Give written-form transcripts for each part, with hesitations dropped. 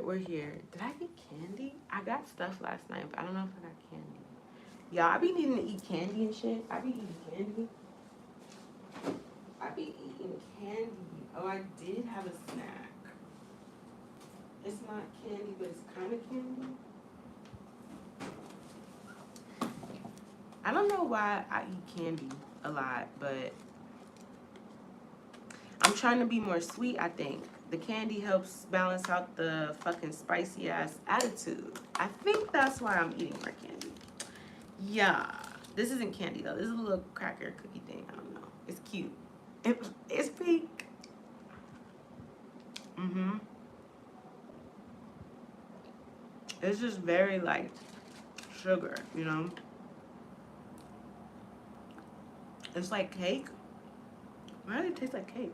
we're here. Did I get candy? I got stuff last night, but I don't know if I got candy. Y'all, I be needing to eat candy and shit. I be eating candy. I be eating candy. Oh, I did have a snack. It's not candy, but it's kind of candy. I don't know why I eat candy a lot, but I'm trying to be more sweet, I think. The candy helps balance out the fucking spicy ass attitude. I think that's why I'm eating more candy. Yeah. This isn't candy though. This is a little cracker cookie thing. I don't know. It's cute. It's pink. It's just very like sugar, you know? It's like cake. Why does it taste like cake?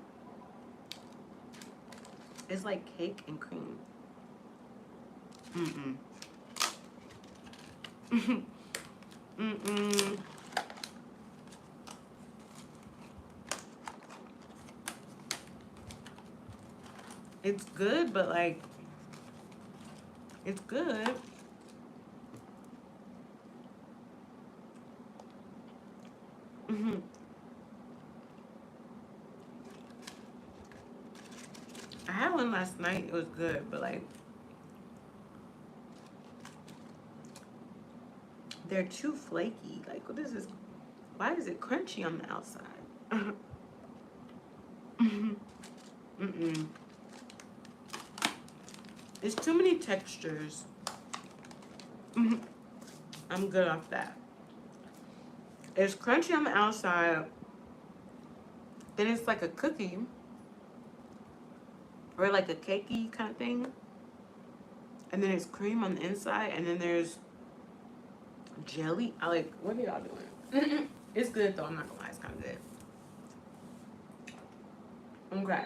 It's like cake and cream. It's good, but like, it's good. I had one last night. It was good, but like, they're too flaky. Like, what is this? Why is it crunchy on the outside? It's too many textures. I'm good off that. It's crunchy on the outside. Then it's like a cookie. Or like a cakey kind of thing. And then it's cream on the inside. And then there's jelly. I like, what are y'all doing? It's good though. I'm not gonna lie. It's kind of good. Okay.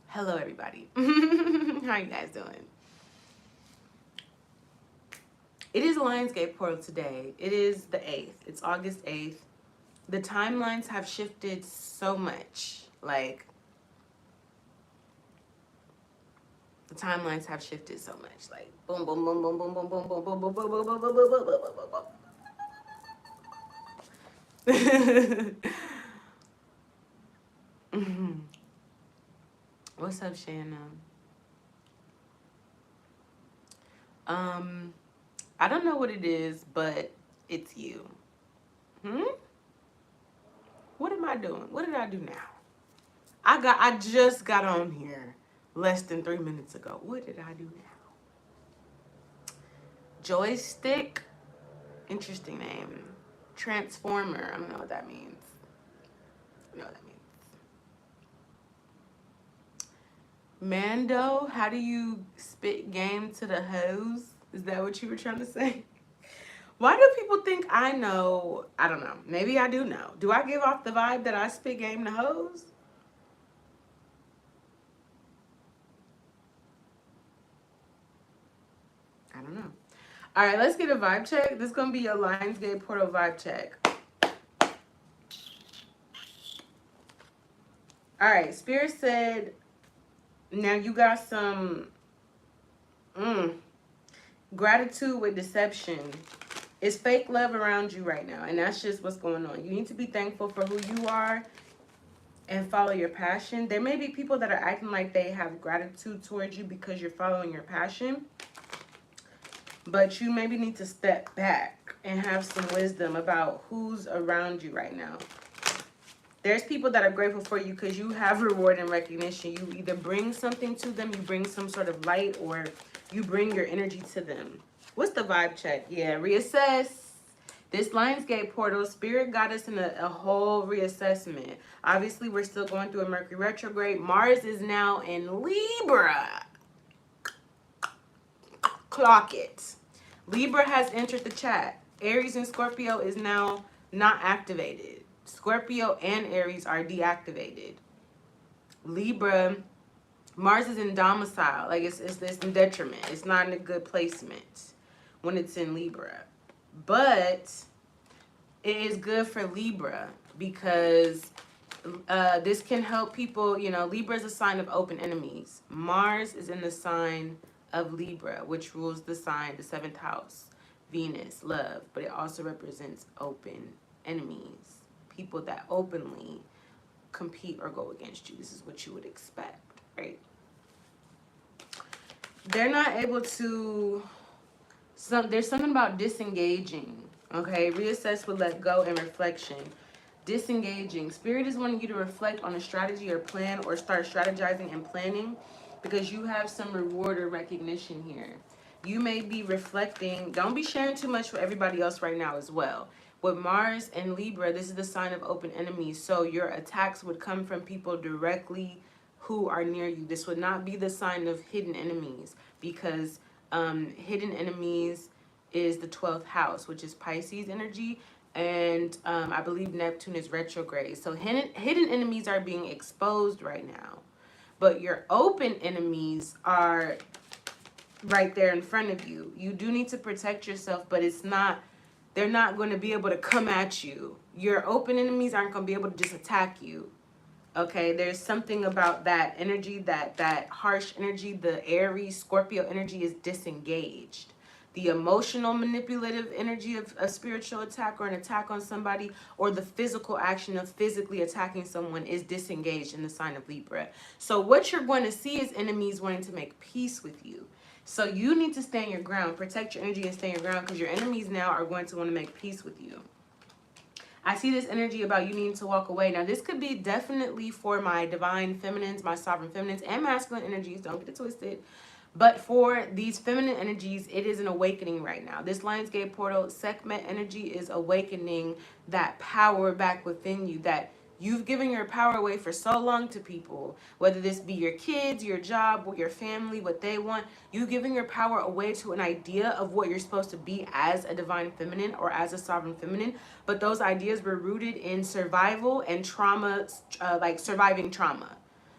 Hello, everybody. How you guys doing? It is Lionsgate Portal today. It is the 8th. It's August 8th. The timelines have shifted so much. Like, the timelines have shifted so much. Like, boom, boom, boom, boom, boom, boom, boom, boom, boom, boom, boom, boom, boom, boom, boom, boom, boom, boom. What's up, Shanna? I don't know what it is, but it's you. What am I doing? What did I do now? I just got on here less than 3 minutes ago. What did I do now? Joystick. Interesting name. Transformer. I don't know what that means. I don't know what that means. Mando, how do you spit game to the hoes? Is that what you were trying to say? Why do people think I know? I don't know. Maybe I do know. Do I give off the vibe that I spit game to hoes? I don't know. All right, let's get a vibe check. This is going to be a Lionsgate Portal vibe check. All right, Spirit said, now you got some gratitude with deception. It's fake love around you right now, and that's just what's going on. You need to be thankful for who you are and follow your passion. There may be people that are acting like they have gratitude towards you because you're following your passion, but you maybe need to step back and have some wisdom about who's around you right now. There's people that are grateful for you because you have reward and recognition. You either bring something to them, you bring some sort of light, or you bring your energy to them. What's the vibe check? Yeah, reassess. This Lionsgate Portal, Spirit got us in a whole reassessment. Obviously, we're still going through a Mercury retrograde. Mars is now in Libra. Clock it. Libra has entered the chat. Aries and Scorpio is now not activated. Scorpio and Aries are deactivated. Libra, Mars is in domicile. Like it's in detriment. It's not in a good placement when it's in Libra. But it is good for Libra because This can help people, you know, Libra is a sign of open enemies. Mars is in the sign of Libra, which rules the sign, the seventh house, Venus, love, but it also represents open enemies, people that openly compete or go against you. This is what you would expect, right? They're not able to, there's something about disengaging, okay? Reassess with let go and reflection. Disengaging. Spirit is wanting you to reflect on a strategy or plan or start strategizing and planning because you have some reward or recognition here. You may be reflecting. Don't be sharing too much with everybody else right now as well. With Mars and Libra, this is the sign of open enemies. So your attacks would come from people directly who are near you. This would not be the sign of hidden enemies because hidden enemies is the 12th house, which is Pisces energy. And I believe Neptune is retrograde. So hidden enemies are being exposed right now. But your open enemies are right there in front of you. You do need to protect yourself, but they're not going to be able to come at you. Your open enemies aren't going to be able to just attack you. Okay, there's something about that energy, that harsh energy, the Aries, Scorpio energy is disengaged. The emotional manipulative energy of a spiritual attack or an attack on somebody, or the physical action of physically attacking someone is disengaged in the sign of Libra. So what you're going to see is enemies wanting to make peace with you. So you need to stand your ground, protect your energy and stand your ground, because your enemies now are going to want to make peace with you. I see this energy about you needing to walk away. Now, this could be definitely for my divine feminines, my sovereign feminines, and masculine energies. Don't get it twisted. But for these feminine energies, it is an awakening right now. This Lionsgate portal, Sekhmet energy is awakening that power back within you that you've given your power away for so long to people, whether this be your kids, your job, your family, what they want. You've given your power away to an idea of what you're supposed to be as a divine feminine or as a sovereign feminine. But those ideas were rooted in survival and trauma, like surviving trauma.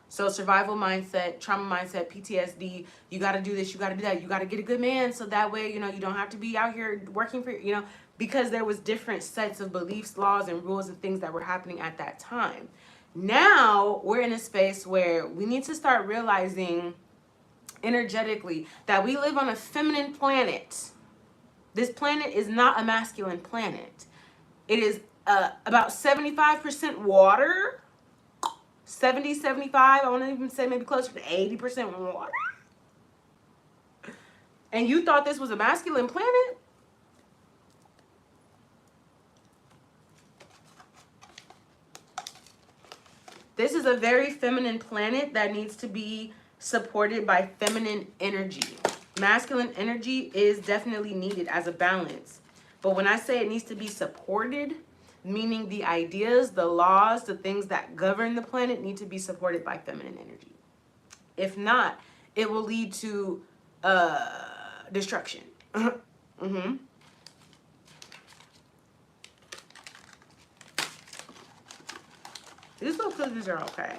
So survival mindset, trauma mindset, PTSD, you got to do this, you got to do that, you got to get a good man so that way, you know, you don't have to be out here working for, you know, because there was different sets of beliefs, laws, and rules and things that were happening at that time. Now we're in a space where we need to start realizing energetically that we live on a feminine planet. This planet is not a masculine planet. It is about 75% water, 70, 75, I want to even say maybe closer to 80% water. And you thought this was a masculine planet? This is a very feminine planet that needs to be supported by feminine energy. Masculine energy is definitely needed as a balance. But when I say it needs to be supported, meaning the ideas, the laws, the things that govern the planet need to be supported by feminine energy. If not, it will lead to destruction. Mm-hmm. These little cookies are okay.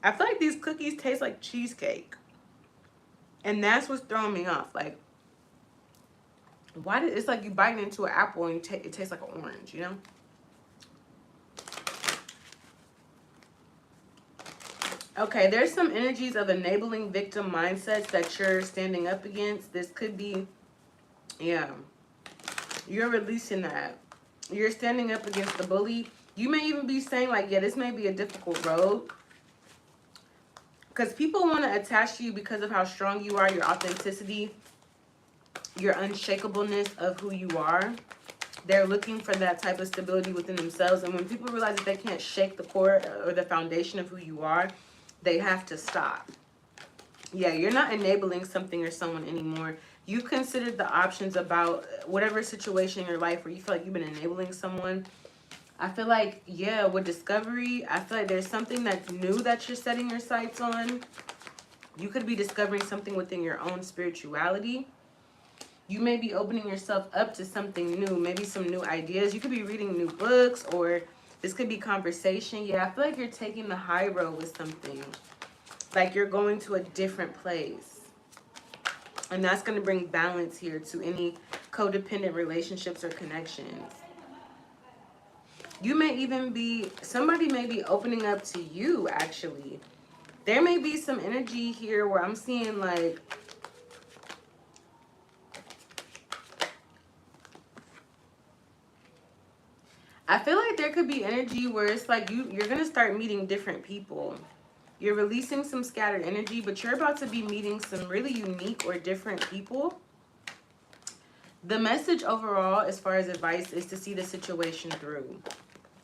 I feel like these cookies taste like cheesecake. And that's what's throwing me off. Like, why did it's like you biting into an apple and it tastes like an orange, you know? Okay, there's some energies of enabling victim mindsets that you're standing up against. This could be, yeah, you're releasing that. You're standing up against the bully. You may even be saying like, yeah, this may be a difficult road. Because people want to attach to you because of how strong you are, your authenticity, your unshakableness of who you are. They're looking for that type of stability within themselves. And when people realize that they can't shake the core or the foundation of who you are, they have to stop. Yeah, you're not enabling something or someone anymore. You considered the options about whatever situation in your life where you feel like you've been enabling someone. I feel like, yeah, with discovery, I feel like there's something that's new that you're setting your sights on. You could be discovering something within your own spirituality. You may be opening yourself up to something new, maybe some new ideas. You could be reading new books, or this could be conversation. Yeah, I feel like you're taking the high road with something. Like you're going to a different place. And that's going to bring balance here to any codependent relationships or connections. You may even be, somebody may be opening up to you, actually. There may be some energy here where I'm seeing like, I feel like there could be energy where it's like you're going to start meeting different people. You're releasing some scattered energy, but you're about to be meeting some really unique or different people. The message overall, as far as advice, is to see the situation through.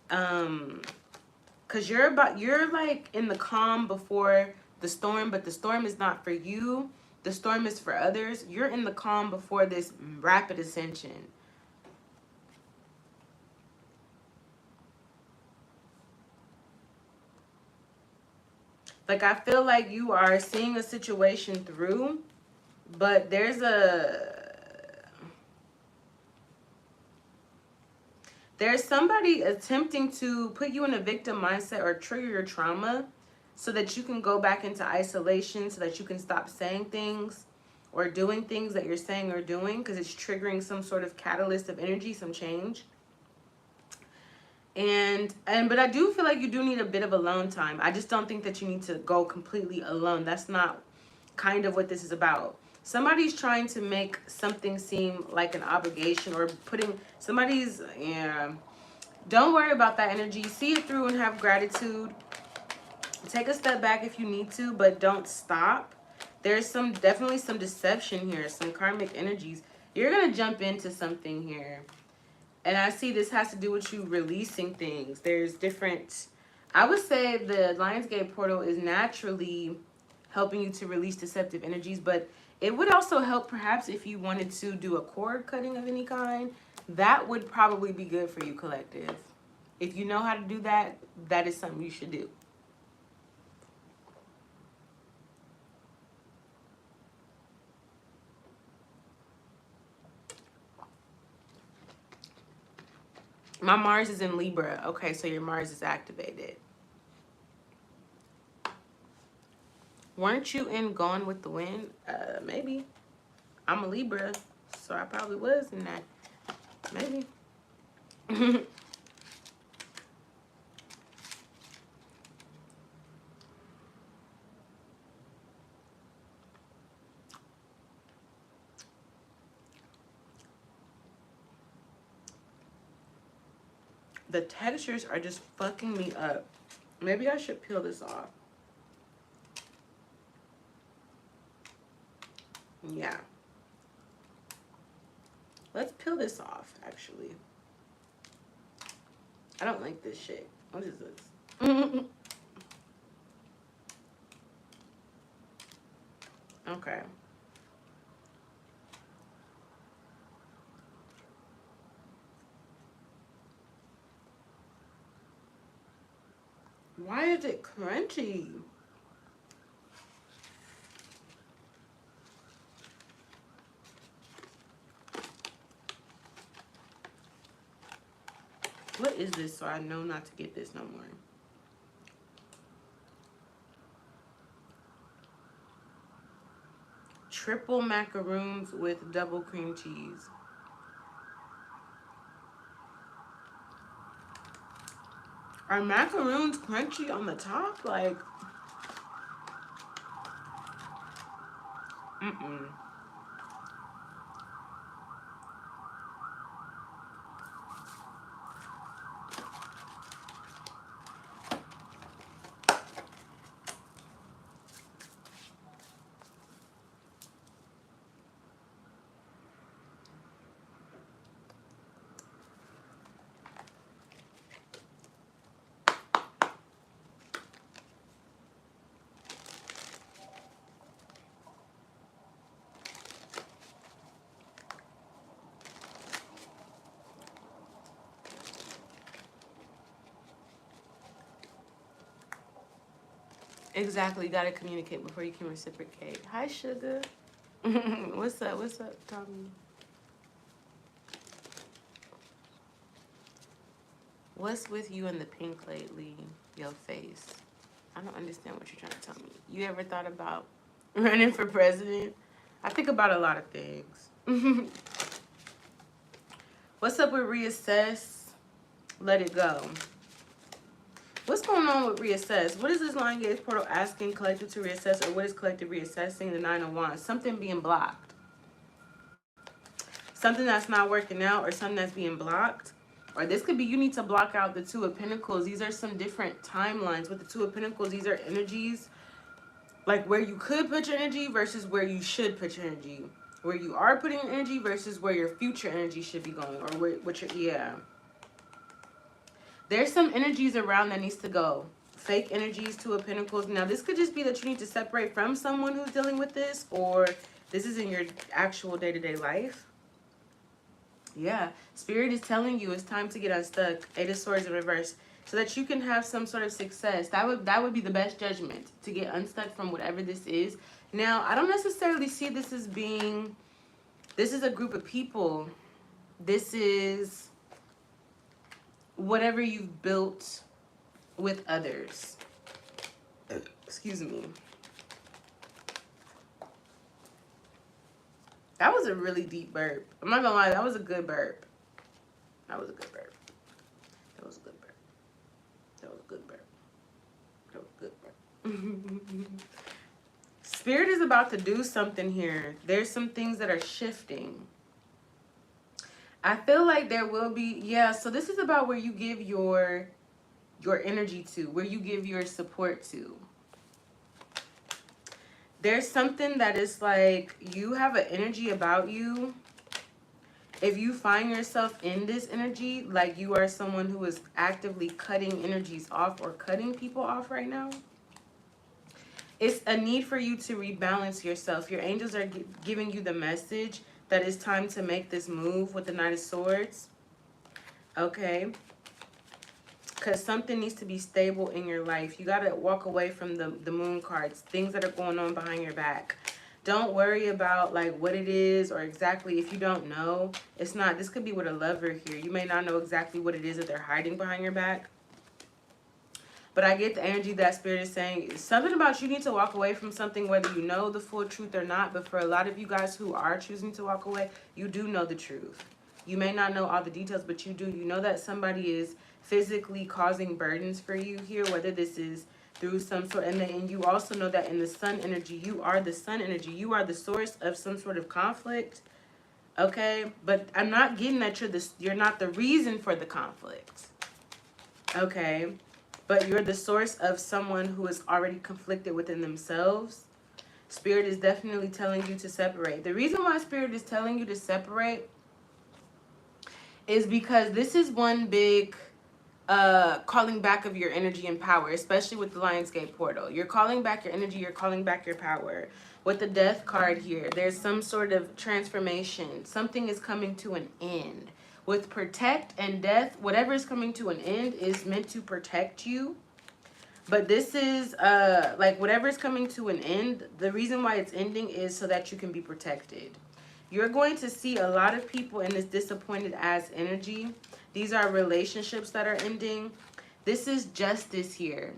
Because you're like in the calm before the storm, but the storm is not for you. The storm is for others. You're in the calm before this rapid ascension. Like, I feel like you are seeing a situation through, but there's somebody attempting to put you in a victim mindset or trigger your trauma so that you can go back into isolation, so that you can stop saying things or doing things that you're saying or doing, because it's triggering some sort of catalyst of energy, some change. But I do feel like you do need a bit of alone time. I just don't think that you need to go completely alone. That's not kind of what this is about. Somebody's trying to make something seem like an obligation, or putting somebody's, yeah. Don't worry about that energy. See it through and have gratitude. Take a step back if you need to, but don't stop. There's definitely some deception here, some karmic energies. You're going to jump into something here. And I see this has to do with you releasing things. There's different, I would say the Lionsgate portal is naturally helping you to release deceptive energies, but it would also help perhaps if you wanted to do a cord cutting of any kind. That would probably be good for you, collective. If you know how to do that, that is something you should do. My Mars is in Libra. Okay, so your Mars is activated. Weren't you in Gone with the Wind? Maybe. I'm a Libra, so I probably was in that. Maybe. The textures are just fucking me up. Maybe I should peel this off. Yeah. Let's peel this off, actually. I don't like this shit. What is this? Okay. Why is it crunchy? What is this so I know not to get this no more? Triple macaroons with double cream cheese. Are macaroons crunchy on the top? Like, mm-mm. Exactly. You gotta communicate before you can reciprocate. Hi, sugar. What's up? What's up, Tommy? What's with you and the pink lately? Your face. I don't understand what you're trying to tell me. You ever thought about running for president? I think about a lot of things. What's up with reassess? Let it go. What's going on with reassess? What is this Lion Gaze portal asking collective to reassess, or what is collective reassessing? The Nine of Wands. Something being blocked. Something that's not working out, or something that's being blocked. Or this could be you need to block out the Two of Pentacles. These are some different timelines. With the Two of Pentacles, these are energies like where you could put your energy versus where you should put your energy. Where you are putting your energy versus where your future energy should be going. Or where, what your, yeah. There's some energies around that needs to go. Fake energies, Two of Pentacles. Now, this could just be that you need to separate from someone who's dealing with this. Or this is in your actual day-to-day life. Yeah, Spirit is telling you it's time to get unstuck. Eight of Swords in reverse, so that you can have some sort of success. That would be the best judgment, to get unstuck from whatever this is. Now, I don't necessarily see this as being, this is a group of people. This is whatever you've built with others. Excuse me. That was a really deep burp. I'm not gonna lie, that was a good burp. That was a good burp. That was a good burp. That was a good burp. That was a good burp. Spirit is about to do something here. There's some things that are shifting. I feel like there will be, yeah, so this is about where you give your energy to, where you give your support to. There's something that is like you have an energy about you. If you find yourself in this energy, like you are someone who is actively cutting energies off or cutting people off right now, it's a need for you to rebalance yourself. Your angels are giving you the message that it's time to make this move with the Knight of Swords. Okay? Because something needs to be stable in your life. You got to walk away from the moon cards, things that are going on behind your back. Don't worry about like what it is or exactly if you don't know. It's not, this could be with a lover here. You may not know exactly what it is that they're hiding behind your back. But I get the energy that Spirit is saying. Something about you need to walk away from something, whether you know the full truth or not. But for a lot of you guys who are choosing to walk away, you do know the truth. You may not know all the details, but you do. You know that somebody is physically causing burdens for you here, whether this is through some sort, and you also know that in the sun energy, you are the sun energy. You are the source of some sort of conflict. Okay? But I'm not getting that you're not the reason for the conflict. Okay? But you're the source of someone who is already conflicted within themselves. Spirit is definitely telling you to separate. The reason why Spirit is telling you to separate is because this is one big calling back of your energy and power, especially with the Lionsgate portal. You're calling back your energy, you're calling back your power. With the Death card here, there's some sort of transformation. Something is coming to an end. With protect and death, whatever is coming to an end is meant to protect you. But this is like whatever is coming to an end, the reason why it's ending is so that you can be protected. You're going to see a lot of people in this disappointed ass energy. These are relationships that are ending. This is justice here.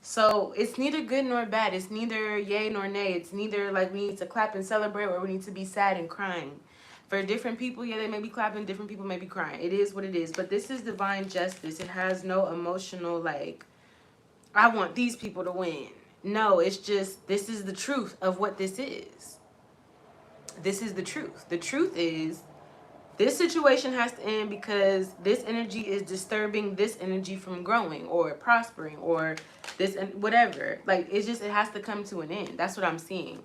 So it's neither good nor bad. It's neither yay nor nay. It's neither like we need to clap and celebrate or we need to be sad and crying. For different people, yeah, they may be clapping. Different people may be crying. It is what it is. But this is divine justice. It has no emotional like, I want these people to win. No, it's just, this is the truth of what this is. This is the truth. The truth is this situation has to end because this energy is disturbing this energy from growing or prospering or this and whatever. Like it's just, it has to come to an end. That's what I'm seeing.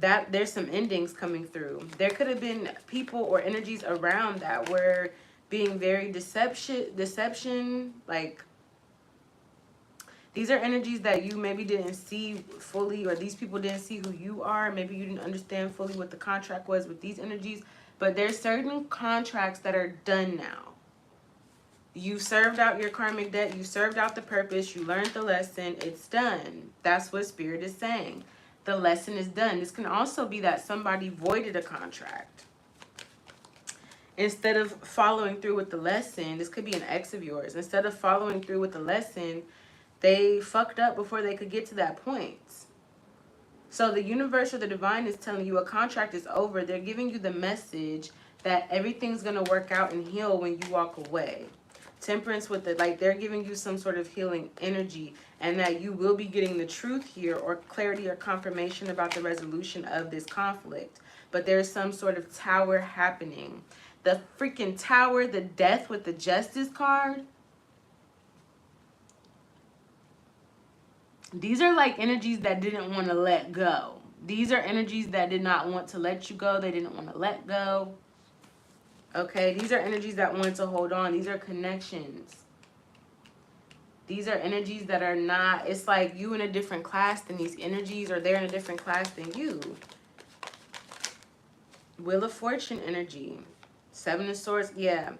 That there's some endings coming through. There could have been people or energies around that were being very deception, like these are energies that you maybe didn't see fully, or these people didn't see who you are. Maybe you didn't understand fully what the contract was with these energies. But there's certain contracts that are done now. You served out your karmic debt. You served out the purpose. You learned the lesson. It's done. That's what Spirit is saying. The lesson is done. This can also be that somebody voided a contract. Instead of following through with the lesson, this could be an ex of yours. Instead of following through with the lesson, they fucked up before they could get to that point. So the universe or the divine is telling you a contract is over. They're giving you the message that everything's going to work out and heal when you walk away. Temperance with it, like they're giving you some sort of healing energy, and that you will be getting the truth here, or clarity or confirmation about the resolution of this conflict. But there's some sort of tower happening. The freaking tower, the death with the justice card. These are like energies that didn't want to let go. These are energies that did not want to let you go. They didn't want to let go. Okay, these are energies that wanted to hold on. These are connections. These are energies that are not, it's like you in a different class than these energies, or they're in a different class than you. Wheel of Fortune energy. Seven of Swords, yeah.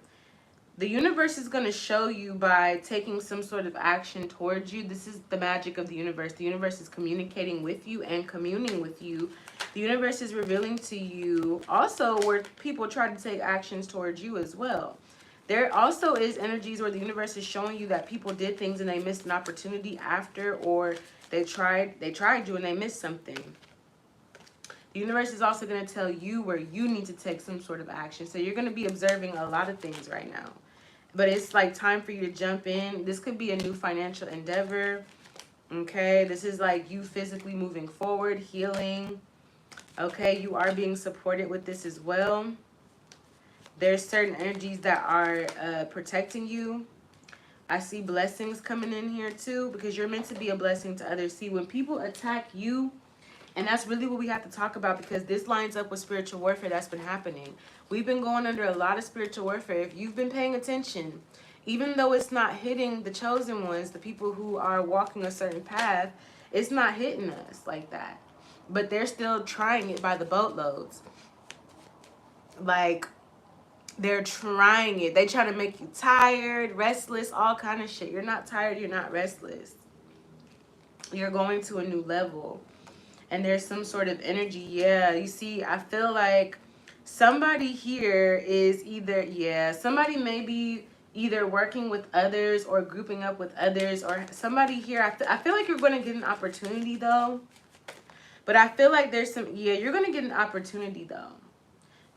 The universe is going to show you by taking some sort of action towards you. This is the magic of the universe. The universe is communicating with you and communing with you. The universe is revealing to you also where people try to take actions towards you as well. There also is energies where the universe is showing you that people did things and they missed an opportunity after, or they tried you and they missed something. The universe is also going to tell you where you need to take some sort of action. So you're going to be observing a lot of things right now. But it's like time for you to jump in. This could be a new financial endeavor. Okay, this is like you physically moving forward, healing. Okay, you are being supported with this as well. There's certain energies that are protecting you. I see blessings coming in here too, because you're meant to be a blessing to others. See, when people attack you, and that's really what we have to talk about, because this lines up with spiritual warfare that's been happening. We've been going under a lot of spiritual warfare. If you've been paying attention, even though it's not hitting the chosen ones, the people who are walking a certain path, it's not hitting us like that. But they're still trying it by the boatloads. Like, they're trying it. They try to make you tired, restless, all kind of shit. You're not tired. You're not restless. You're going to a new level. And there's some sort of energy. Yeah, you see, I feel like somebody here is either, somebody may be either working with others or grouping up with others, or somebody here. I feel like you're going to get an opportunity though. But I feel like there's some, you're going to get an opportunity though.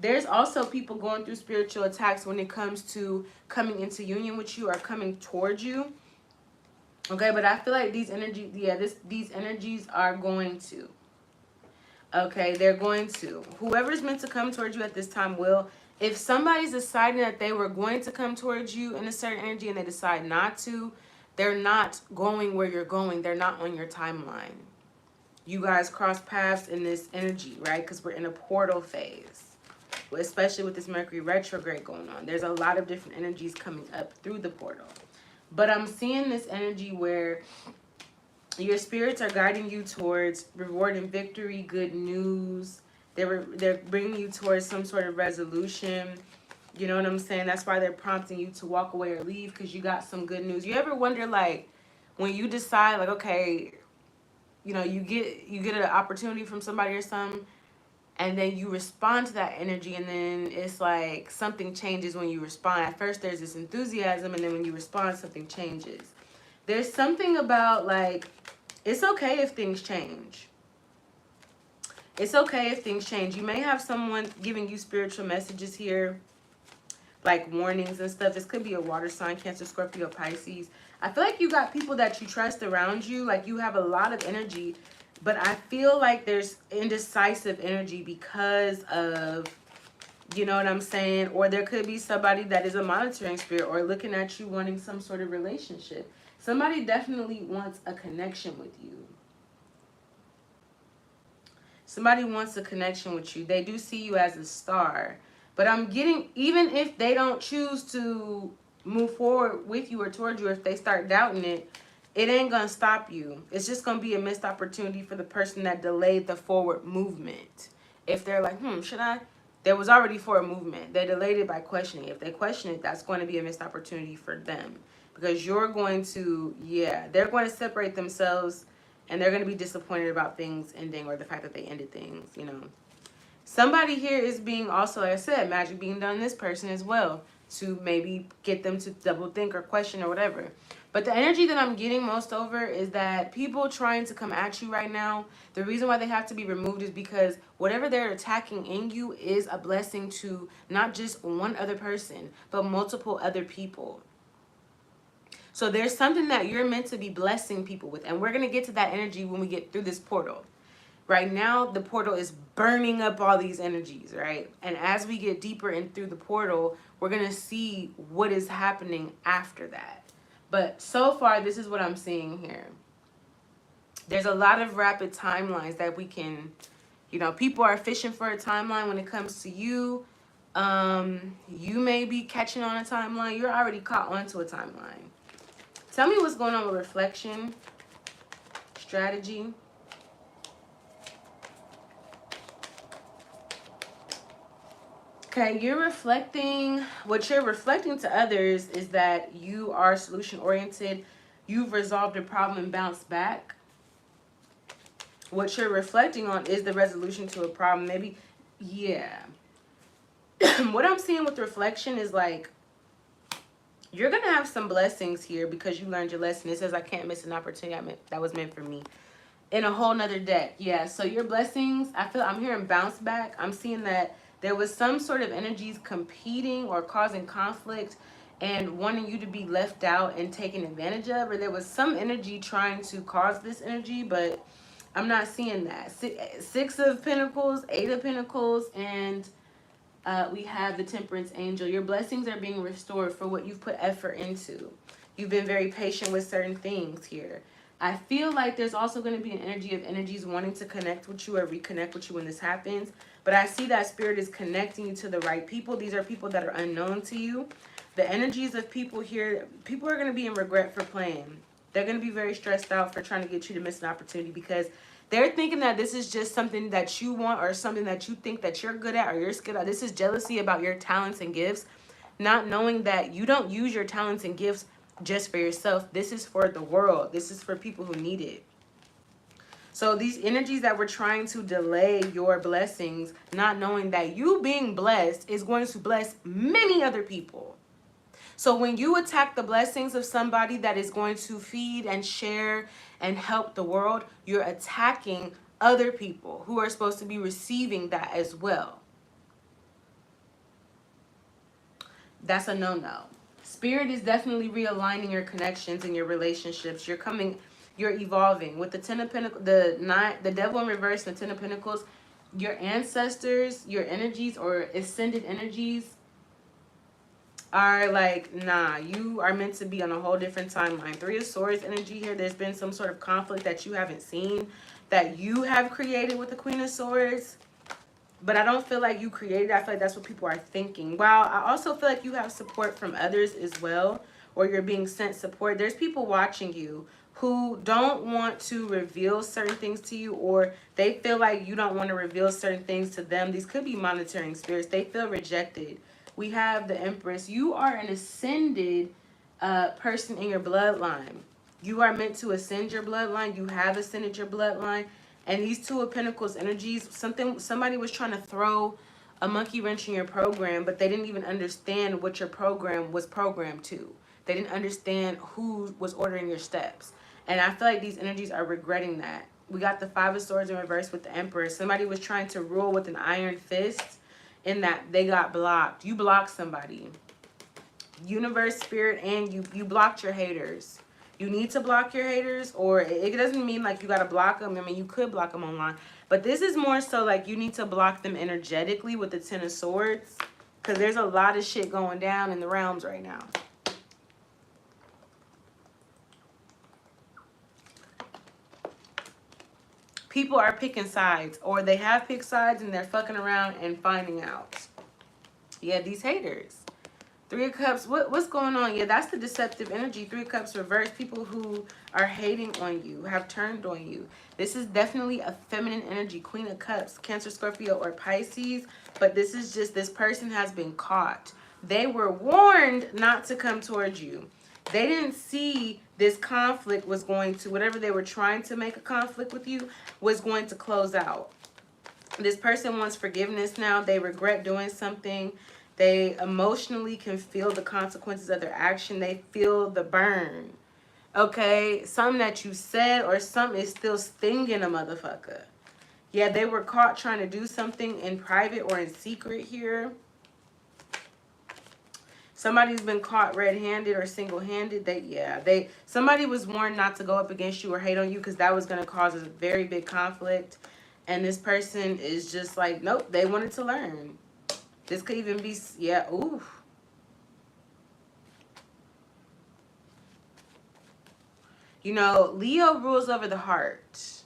There's also people going through spiritual attacks when it comes to coming into union with you or coming towards you. Okay, but I feel like these energies, these energies are going to. Okay, they're going to. Whoever's meant to come towards you at this time will. If somebody's deciding that they were going to come towards you in a certain energy and they decide not to, they're not going where you're going. They're not on your timeline. You guys cross paths in this energy, right? Because we're in a portal phase, especially with this Mercury retrograde going on. There's a lot of different energies coming up through the portal. But I'm seeing this energy where your spirits are guiding you towards reward and victory, good news. They're bringing you towards some sort of resolution. You know what I'm saying? That's why they're prompting you to walk away or leave, because you got some good news. You ever wonder, like, when you decide, like, okay, you know, you get an opportunity from somebody or something, and then you respond to that energy, and then it's like something changes when you respond. At first, there's this enthusiasm, and then when you respond, something changes. There's something about, like, it's okay if things change. It's okay if things change. You may have someone giving you spiritual messages here, like warnings and stuff. This could be a water sign, Cancer, Scorpio, Pisces. I feel like you got people that you trust around you. Like, you have a lot of energy, but I feel like there's indecisive energy because of, you know what I'm saying? Or there could be somebody that is a monitoring spirit or looking at you wanting some sort of relationship. Somebody definitely wants a connection with you. Somebody wants a connection with you. They do see you as a star. But I'm getting, even if they don't choose to move forward with you or towards you, if they start doubting it, it ain't going to stop you. It's just going to be a missed opportunity for the person that delayed the forward movement. If they're like, should I? There was already forward movement. They delayed it by questioning. If they question it, that's going to be a missed opportunity for them. Because you're going to, they're going to separate themselves, and they're going to be disappointed about things ending, or the fact that they ended things, you know. Somebody here is being also, like I said, magic being done on this person as well, to maybe get them to double think or question or whatever. But the energy that I'm getting most over is that people trying to come at you right now, the reason why they have to be removed is because whatever they're attacking in you is a blessing to not just one other person, but multiple other people. So there's something that you're meant to be blessing people with. And we're going to get to that energy when we get through this portal. Right now, the portal is burning up all these energies, right? And as we get deeper in through the portal, we're going to see what is happening after that. But so far, this is what I'm seeing here. There's a lot of rapid timelines that we can, you know, people are fishing for a timeline when it comes to you. You may be catching on a timeline. You're already caught onto a timeline. Tell me what's going on with reflection, strategy. Okay, you're reflecting. What you're reflecting to others is that you are solution oriented. You've resolved a problem and bounced back. What you're reflecting on is the resolution to a problem. Maybe, yeah. What I'm seeing with reflection is like, you're going to have some blessings here because you learned your lesson. It says, I can't miss an opportunity that was meant for me. In a whole nother deck. Yeah, so your blessings, I'm hearing bounce back. I'm seeing that there was some sort of energies competing or causing conflict and wanting you to be left out and taken advantage of. Or there was some energy trying to cause this energy, but I'm not seeing that. Six of Pentacles, Eight of Pentacles, and we have the Temperance Angel. Your blessings are being restored for what you've put effort into. You've been very patient with certain things here. I feel like there's also going to be an energy of energies wanting to connect with you or reconnect with you when this happens. But I see that Spirit is connecting you to the right people. These are people that are unknown to you. The energies of people here, people are going to be in regret for playing. They're going to be very stressed out for trying to get you to miss an opportunity because they're thinking that this is just something that you want or something that you think that you're good at or you're skilled at. This is jealousy about your talents and gifts, not knowing that you don't use your talents and gifts just for yourself. This is for the world. This is for people who need it. So these energies that were trying to delay your blessings, not knowing that you being blessed is going to bless many other people. So when you attack the blessings of somebody that is going to feed and share and help the world, you're attacking other people who are supposed to be receiving that as well. That's a no-no. Spirit is definitely realigning your connections and your relationships. You're evolving. With the Ten of Pentacles, the Devil in reverse, the Ten of Pentacles, your ancestors, your energies or ascended energies are like, nah, you are meant to be on a whole different timeline. Three of Swords energy here. There's been some sort of conflict that you haven't seen, that you have created with the Queen of Swords. But I don't feel like you created it. I feel like that's what people are thinking. While I also feel like you have support from others as well, or you're being sent support. There's people watching you who don't want to reveal certain things to you, or they feel like you don't want to reveal certain things to them. These could be monitoring spirits. They feel rejected. We have the Empress. You are an ascended person in your bloodline. You are meant to ascend your bloodline. You have ascended your bloodline. And these Two of Pentacles energies, somebody was trying to throw a monkey wrench in your program, but they didn't even understand what your program was programmed to. They didn't understand who was ordering your steps. And I feel like these energies are regretting that. We got the Five of Swords in reverse with the Emperor. Somebody was trying to rule with an iron fist in that they got blocked. You blocked somebody. Universe, Spirit, and you blocked your haters. You need to block your haters, or it doesn't mean like you got to block them. I mean, you could block them online. But this is more so like you need to block them energetically with the Ten of Swords, because there's a lot of shit going down in the realms right now. People are picking sides, or they have picked sides and they're fucking around and finding out. Yeah, these haters. Three of Cups, what's going on? Yeah, that's the deceptive energy. Three of Cups reverse. People who are hating on you, have turned on you. This is definitely a feminine energy. Queen of Cups, Cancer, Scorpio, or Pisces. But this is just, this person has been caught. They were warned not to come towards you. They didn't see this conflict was going to, whatever they were trying to make a conflict with you, was going to close out. This person wants forgiveness now. They regret doing something. They emotionally can feel the consequences of their action. They feel the burn. Okay, something that you said or something is still stinging a motherfucker. Yeah, they were caught trying to do something in private or in secret here. Somebody's been caught red-handed or single-handed. Somebody was warned not to go up against you or hate on you because that was going to cause a very big conflict. And this person is just like, nope, they wanted to learn. This could even be, yeah, ooh. You know, Leo rules over the heart.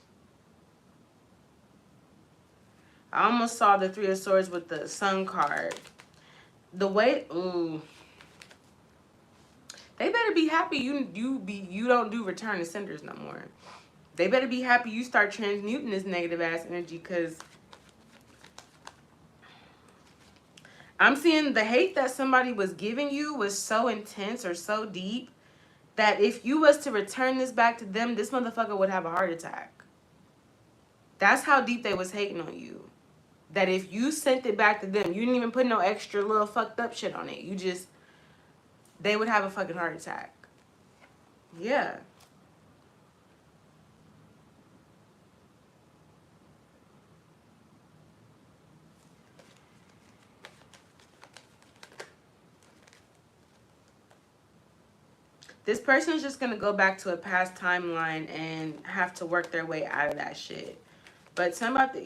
I almost saw the Three of Swords with the Sun card. The way, ooh. They better be happy you don't do return to senders no more. They better be happy you start transmuting this negative ass energy, because I'm seeing the hate that somebody was giving you was so intense or so deep that if you was to return this back to them, this motherfucker would have a heart attack. That's how deep they was hating on you. That if you sent it back to them, you didn't even put no extra little fucked up shit on it. They would have a fucking heart attack. Yeah. This person is just going to go back to a past timeline and have to work their way out of that shit. But somebody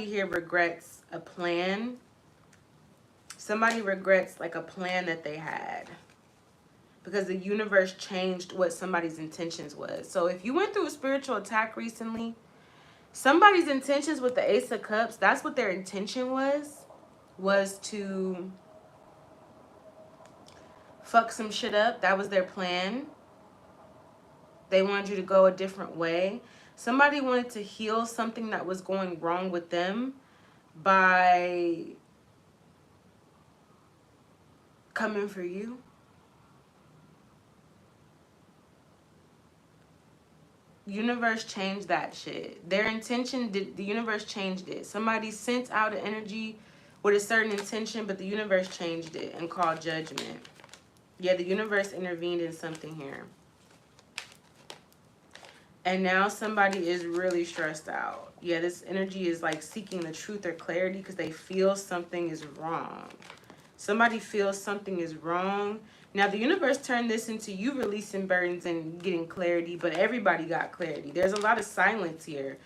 here regrets a plan. Somebody regrets like a plan that they had, because the universe changed what somebody's intentions was. So if you went through a spiritual attack recently, somebody's intentions with the Ace of Cups, that's what their intention was to fuck some shit up. That was their plan. They wanted you to go a different way. Somebody wanted to heal something that was going wrong with them by coming for you. Universe changed that shit. Their intention, the universe changed it. Somebody sent out an energy with a certain intention, but the universe changed it and called judgment. Yeah, the universe intervened in something here. And now somebody is really stressed out. Yeah, this energy is like seeking the truth or clarity because they feel something is wrong. Somebody feels something is wrong. Now, the universe turned this into you releasing burdens and getting clarity, but everybody got clarity. There's a lot of silence here.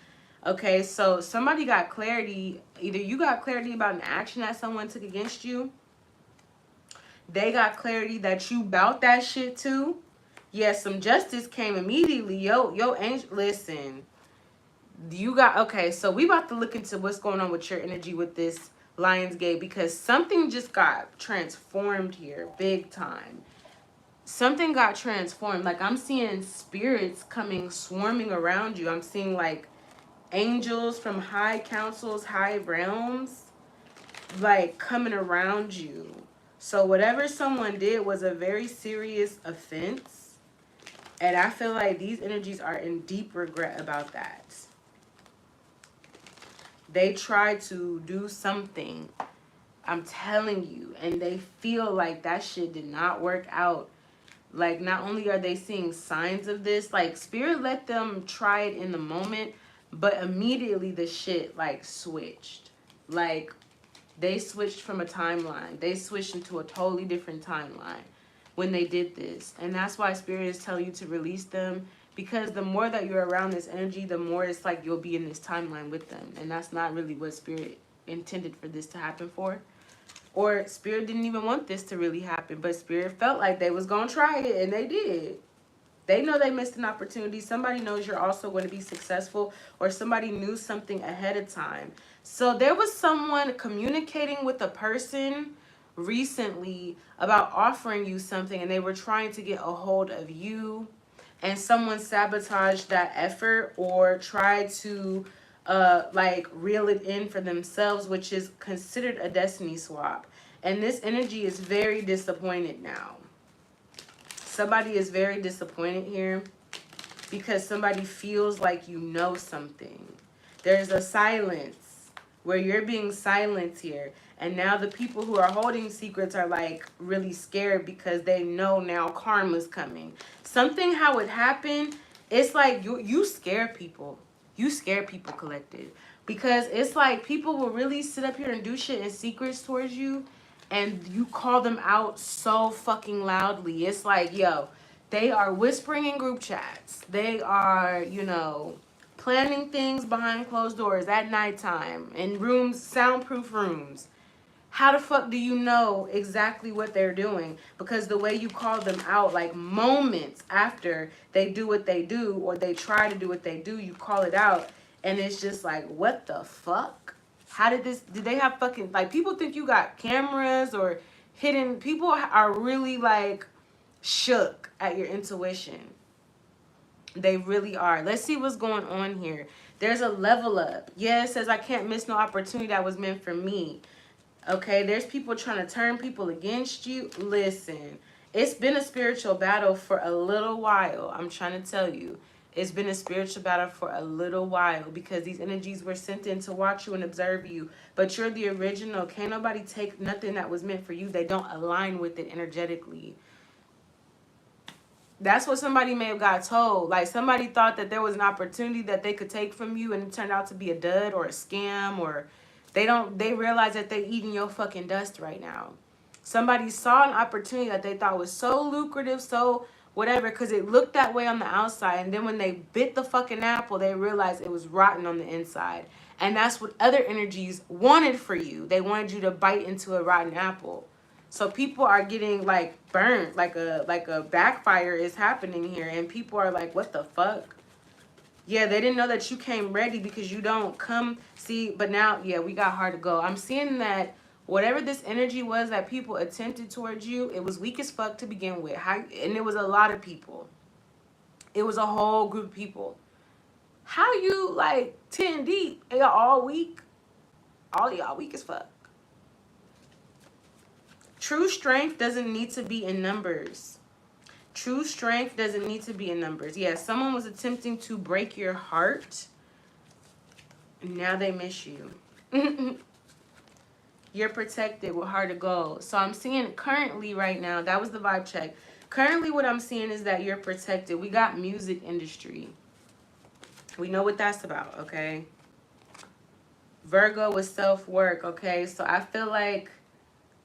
Okay, so somebody got clarity. Either you got clarity about an action that someone took against you. They got clarity that you bout that shit too. Yeah, some justice came immediately. Yo, angel, listen. Okay, so we about to look into what's going on with your energy with this Lionsgate, because something just got transformed here big time. Something got transformed. Like, I'm seeing spirits coming swarming around you. I'm seeing like angels from high councils, high realms, like coming around you. So whatever someone did was a very serious offense, and I feel like these energies are in deep regret about that. They tried to do something, I'm telling you, and they feel like that shit did not work out. Like, not only are they seeing signs of this, like, spirit let them try it in the moment, but immediately the shit, like, switched. Like, they switched from a timeline. They switched into a totally different timeline when they did this. And that's why spirit is telling you to release them, because the more that you're around this energy, the more it's like you'll be in this timeline with them. And that's not really what spirit intended for this to happen for. Or spirit didn't even want this to really happen, but spirit felt like they was going to try it, and they did. They know they missed an opportunity. Somebody knows you're also going to be successful, or somebody knew something ahead of time. So there was someone communicating with a person recently about offering you something, and they were trying to get a hold of you, and someone sabotaged that effort or tried to like reel it in for themselves, which is considered a destiny swap. And this energy is very disappointed now. Somebody is very disappointed here because somebody feels like you know something. There's a silence where you're being silenced here. And now the people who are holding secrets are like really scared because they know now karma's coming. Something how it happened, it's like you scare people. You scare people, collective. Because it's like people will really sit up here and do shit in secrets towards you, and you call them out so fucking loudly. It's like, yo, they are whispering in group chats. They are, you know, planning things behind closed doors at nighttime in rooms, soundproof rooms. How the fuck do you know exactly what they're doing? Because the way you call them out, like moments after they do what they do or they try to do what they do, you call it out. And it's just like, what the fuck? How did they have fucking, like, people think you got cameras or hidden, people are really like shook at your intuition. They really are. Let's see what's going on here. There's a level up. Yeah, it says I can't miss no opportunity that was meant for me. Okay, there's people trying to turn people against you. Listen, it's been a spiritual battle for a little while. I'm trying to tell you. It's been a spiritual battle for a little while because these energies were sent in to watch you and observe you. But you're the original. Can't nobody take nothing that was meant for you. They don't align with it energetically. That's what somebody may have got told. Like somebody thought that there was an opportunity that they could take from you and it turned out to be a dud or a scam, or they realize that they're eating your fucking dust right now. Somebody saw an opportunity that they thought was so lucrative, so whatever, because it looked that way on the outside. And then when they bit the fucking apple, they realized it was rotten on the inside. And that's what other energies wanted for you. They wanted you to bite into a rotten apple. So people are getting like burnt, like a backfire is happening here. And people are like, what the fuck? Yeah, they didn't know that you came ready because you don't come see. But now, yeah, we got hard to go. I'm seeing that whatever this energy was that people attempted towards you, it was weak as fuck to begin with. And it was a lot of people. It was a whole group of people. How you like 10 deep? Y'all all weak? All y'all weak as fuck. True strength doesn't need to be in numbers. True strength doesn't need to be in numbers. Yeah, someone was attempting to break your heart. Now they miss you. You're protected with heart of gold. So I'm seeing currently right now, that was the vibe check. Currently what I'm seeing is that you're protected. We got music industry. We know what that's about, okay? Virgo with self-work, okay? So I feel like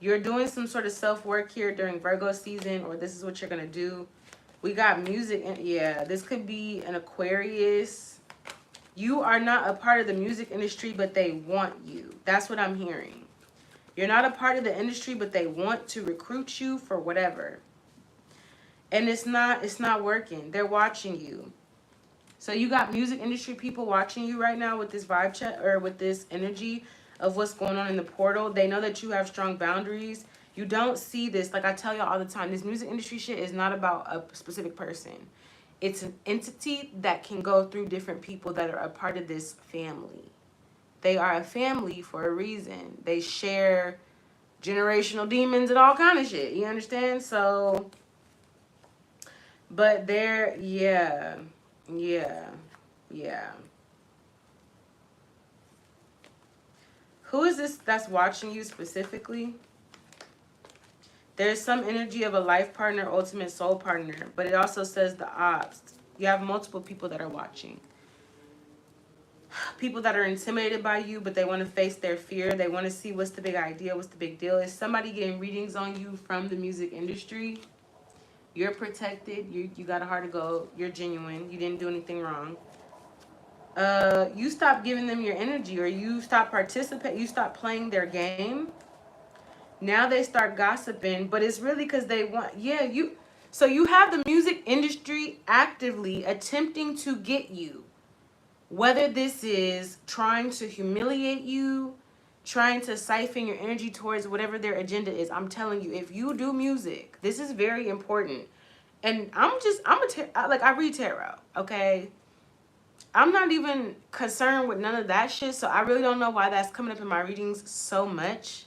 you're doing some sort of self-work here during Virgo season, or this is what you're going to do. We got music. Yeah, this could be an Aquarius. You are not a part of the music industry, but they want you. That's what I'm hearing. You're not a part of the industry, but they want to recruit you for whatever. And it's not working. They're watching you. So you got music industry people watching you right now with this vibe check, or with this energy of what's going on in the portal. They know that you have strong boundaries. You don't see this. Like I tell y'all all the time, this music industry shit is not about a specific person. It's an entity that can go through different people that are a part of this family. They are a family for a reason. They share generational demons and all kind of shit. You understand? So, but they're, yeah. Who is this that's watching you specifically? There's some energy of a life partner, ultimate soul partner, but it also says the ops. You have multiple people that are watching. People that are intimidated by you, but they want to face their fear. They want to see what's the big idea, what's the big deal. Is somebody getting readings on you from the music industry? You're protected. You got a heart of gold. You're genuine. You didn't do anything wrong. You stop giving them your energy, or you stop participating. You stop playing their game. Now they start gossiping, but it's really because they want, so you have the music industry actively attempting to get you. Whether this is trying to humiliate you, trying to siphon your energy towards whatever their agenda is. I'm telling you, if you do music, this is very important. And I read tarot, okay? I'm not even concerned with none of that shit, so I really don't know why that's coming up in my readings so much.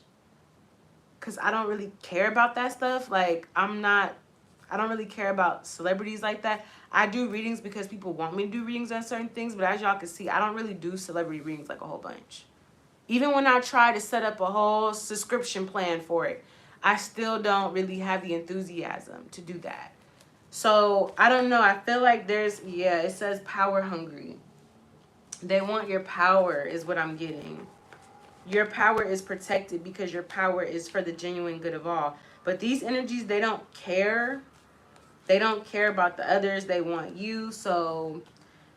Because I don't really care about that stuff. Like, I don't really care about celebrities like that. I do readings because people want me to do readings on certain things, but as y'all can see, I don't really do celebrity readings like a whole bunch. Even when I try to set up a whole subscription plan for it, I still don't really have the enthusiasm to do that. So I don't know. I feel like there's, yeah, it says power hungry. They want your power is what I'm getting. Your power is protected because your power is for the genuine good of all. But these energies, they don't care. They don't care about the others. They want you. So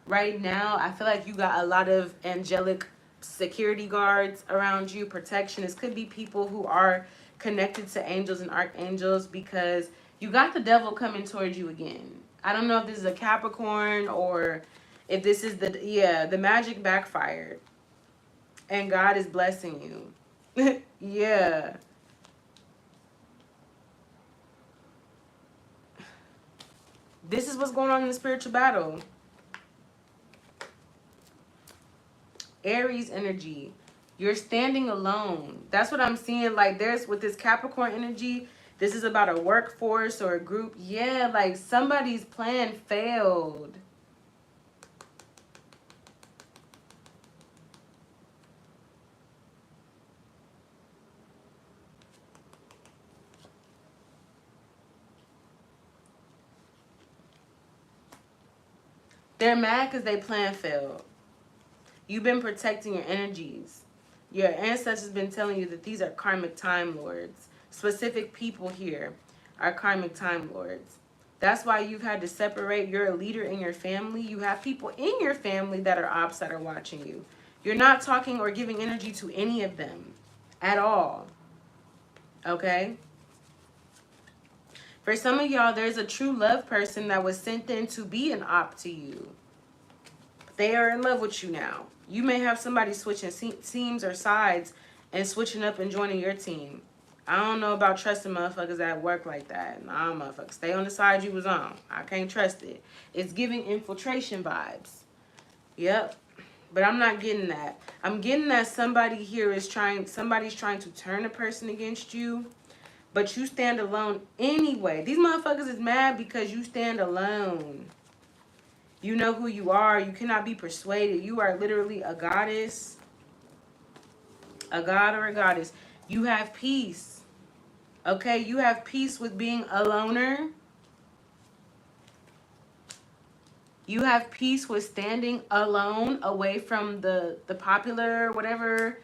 right now, I feel like you got a lot of angelic security guards around you, protection. This could be people who are connected to angels and archangels, because you got the devil coming towards you again. I don't know if this is a Capricorn or if this is the, yeah, the magic backfired and God is blessing you. Yeah. This is what's going on in the spiritual battle. Aries energy. You're standing alone. That's what I'm seeing. Like, there's, with this Capricorn energy, this is about a workforce or a group. Yeah, like somebody's plan failed. They're mad because their plan failed. You've been protecting your energies. Your ancestors been telling you that these are karmic time lords. Specific people here are karmic time lords. That's why you've had to separate. You're a leader in your family. You have people in your family that are ops that are watching you. You're not talking or giving energy to any of them at all. Okay? For some of y'all, there's a true love person that was sent in to be an op to you. They are in love with you now. You may have somebody switching teams or sides and switching up and joining your team. I don't know about trusting motherfuckers that work like that. Nah, motherfuckers, stay on the side you was on. I can't trust it. It's giving infiltration vibes. Yep. But I'm not getting that. I'm getting that somebody here is somebody's trying to turn a person against you, but you stand alone anyway. These motherfuckers is mad because you stand alone. You know who you are. You cannot be persuaded. You are literally a goddess, a god or a goddess. You have peace. Okay? You have peace with being a loner. You have peace with standing alone away from the popular, whatever,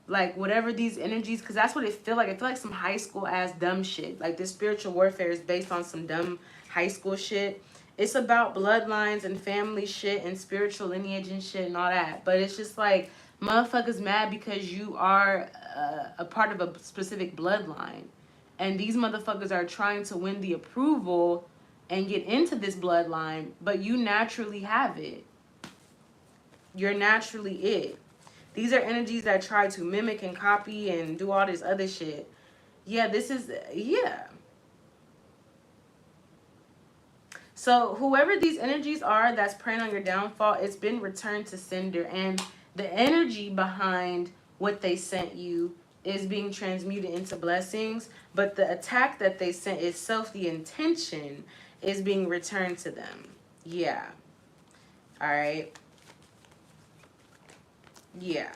like whatever these energies, because that's what it feel like. I feel like some high school ass dumb shit. Like this spiritual warfare is based on some dumb high school shit. It's about bloodlines and family shit and spiritual lineage and shit and all that. But it's just like, motherfuckers mad because you are a part of a specific bloodline. And these motherfuckers are trying to win the approval and get into this bloodline, but you naturally have it. You're naturally it. These are energies that try to mimic and copy and do all this other shit. Yeah, this is, yeah. So whoever these energies are that's preying on your downfall, it's been returned to sender. And the energy behind what they sent you is being transmuted into blessings. But the attack that they sent itself, the intention, is being returned to them. Yeah. All right. Yeah.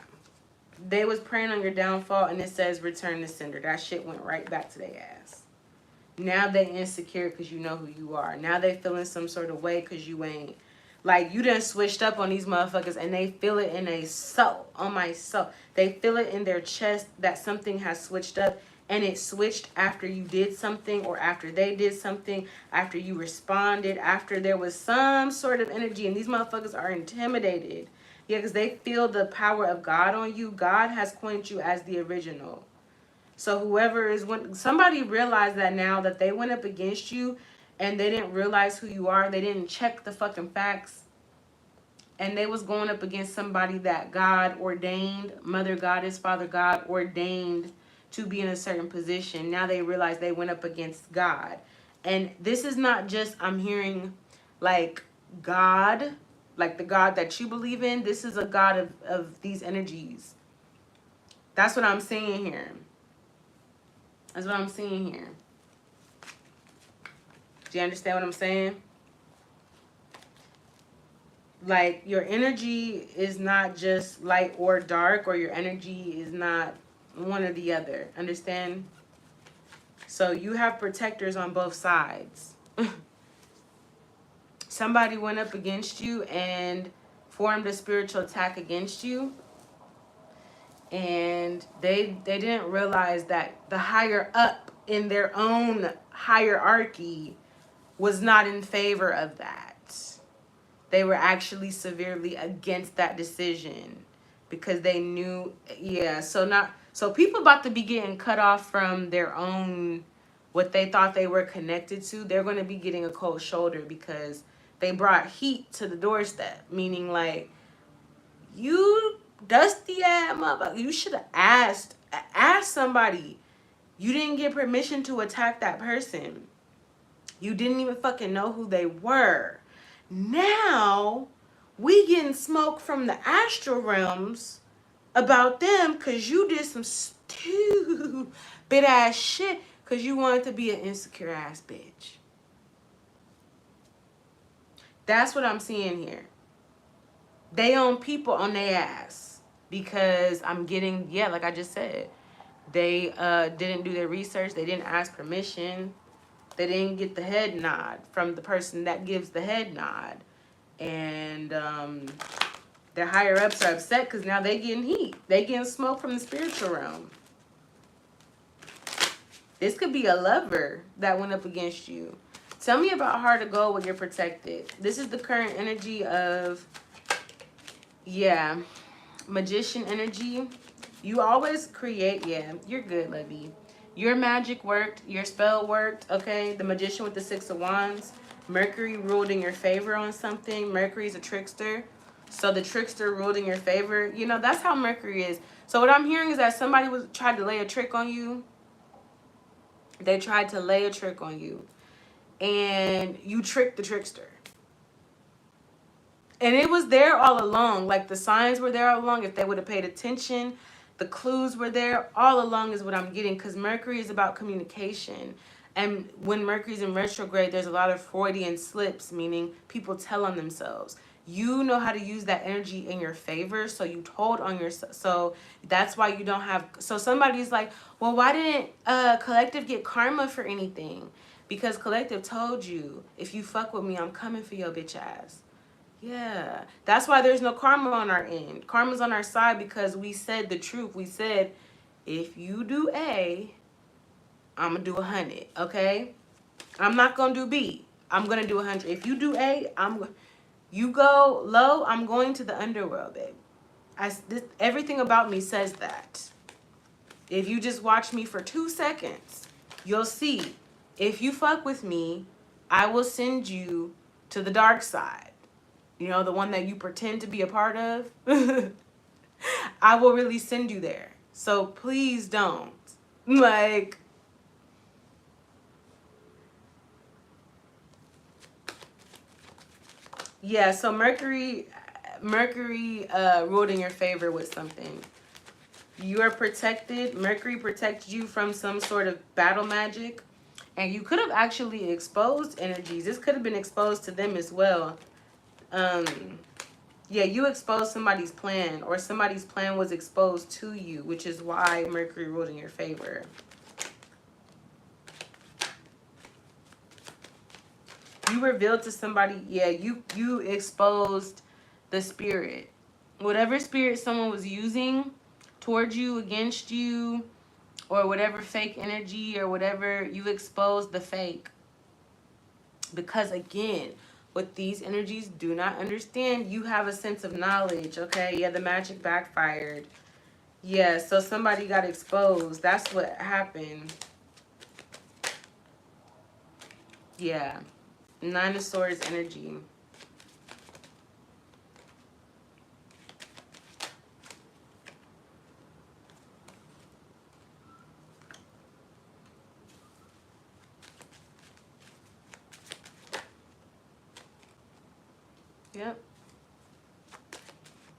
They was preying on your downfall and it says return to sender. That shit went right back to their ass. Now they insecure because you know who you are. Now they feeling some sort of way because you ain't. Like, you done switched up on these motherfuckers and they feel it in their soul. On my soul. They feel it in their chest that something has switched up. And it switched after you did something or after they did something. After you responded. After there was some sort of energy. And these motherfuckers are intimidated. Yeah, because they feel the power of God on you. God has coined you as the original. So whoever is, when somebody realized that now that they went up against you and they didn't realize who you are, they didn't check the fucking facts, and they was going up against somebody that God ordained, Mother Goddess, Father God ordained to be in a certain position. Now they realize they went up against God. And this is not just, I'm hearing like God, like the God that you believe in. This is a God of these energies. That's what I'm seeing here. That's what I'm seeing here. Do you understand what I'm saying? Like, your energy is not just light or dark, or your energy is not one or the other. Understand? So you have protectors on both sides. Somebody went up against you and formed a spiritual attack against you, and they didn't realize that the higher up in their own hierarchy was not in favor of that. They were actually severely against that decision because they knew, yeah. So people about to be getting cut off from their own, what they thought they were connected to. They're going to be getting a cold shoulder because they brought heat to the doorstep. Meaning, like, you dusty ass motherfucker, you should have asked somebody. You didn't get permission to attack that person. You didn't even fucking know who they were. Now we getting smoke from the astral realms about them because you did some stupid ass shit because you wanted to be an insecure ass bitch. That's what I'm seeing here. They own people on their ass because I'm getting, yeah, like I just said, they didn't do their research. They didn't ask permission. They didn't get the head nod from the person that gives the head nod. And their higher ups are upset because now they getting heat. They getting smoke from the spiritual realm. This could be a lover that went up against you. Tell me about Heart of Gold when you're protected. This is the current energy of, yeah, Magician energy. You always create, yeah, you're good, Lovey. Your magic worked, your spell worked, okay? The Magician with the Six of Wands. Mercury ruled in your favor on something. Mercury's a trickster. So the trickster ruled in your favor. You know, that's how Mercury is. So what I'm hearing is that somebody tried to lay a trick on you. They tried to lay a trick on you. And you tricked the trickster. And it was there all along. Like, the signs were there all along. If they would have paid attention, the clues were there all along is what I'm getting. Because Mercury is about communication. And when Mercury's in retrograde, there's a lot of Freudian slips, meaning people tell on themselves. You know how to use that energy in your favor, so you told on yourself. So that's why you don't have... So somebody's like, well, why didn't Collective get karma for anything? Because Collective told you, if you fuck with me, I'm coming for your bitch ass. Yeah, that's why there's no karma on our end. Karma's on our side because we said the truth. We said, if you do A, I'm going to do 100, okay? I'm not going to do B. I'm going to do 100. If you do A, you go low, I'm going to the underworld, babe. Everything about me says that. If you just watch me for 2 seconds, you'll see. If you fuck with me, I will send you to the dark side. You know, the one that you pretend to be a part of. I will really send you there. So please don't. Like, yeah, so Mercury ruled in your favor with something. You are protected. Mercury protected you from some sort of battle magic. And you could have actually exposed energies. This could have been exposed to them as well. Yeah, you exposed somebody's plan, or somebody's plan was exposed to you, which is why Mercury ruled in your favor. You revealed to somebody, yeah, you exposed the spirit. Whatever spirit someone was using towards you, against you, or whatever fake energy or whatever, you exposed the fake. Because again, what these energies do not understand, you have a sense of knowledge, okay? Yeah, the magic backfired. Yeah, so somebody got exposed. That's what happened. Yeah. 9 of Swords energy. Yep.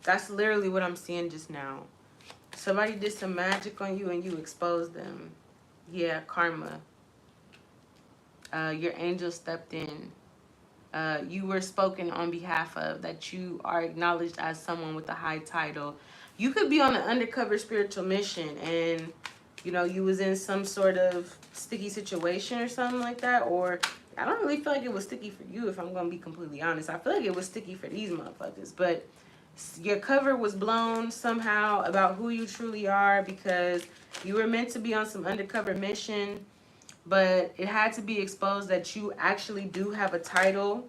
That's literally what I'm seeing just now. Somebody did some magic on you and you exposed them. Yeah, karma. Your angel stepped in. you were spoken on behalf of, that you are acknowledged as someone with a high title. You could be on an undercover spiritual mission, and you know, you was in some sort of sticky situation or something like that. Or I don't really feel like it was sticky for you, if I'm gonna be completely honest. I feel like it was sticky for these motherfuckers. But your cover was blown somehow about who you truly are, because you were meant to be on some undercover mission, but it had to be exposed that you actually do have a title,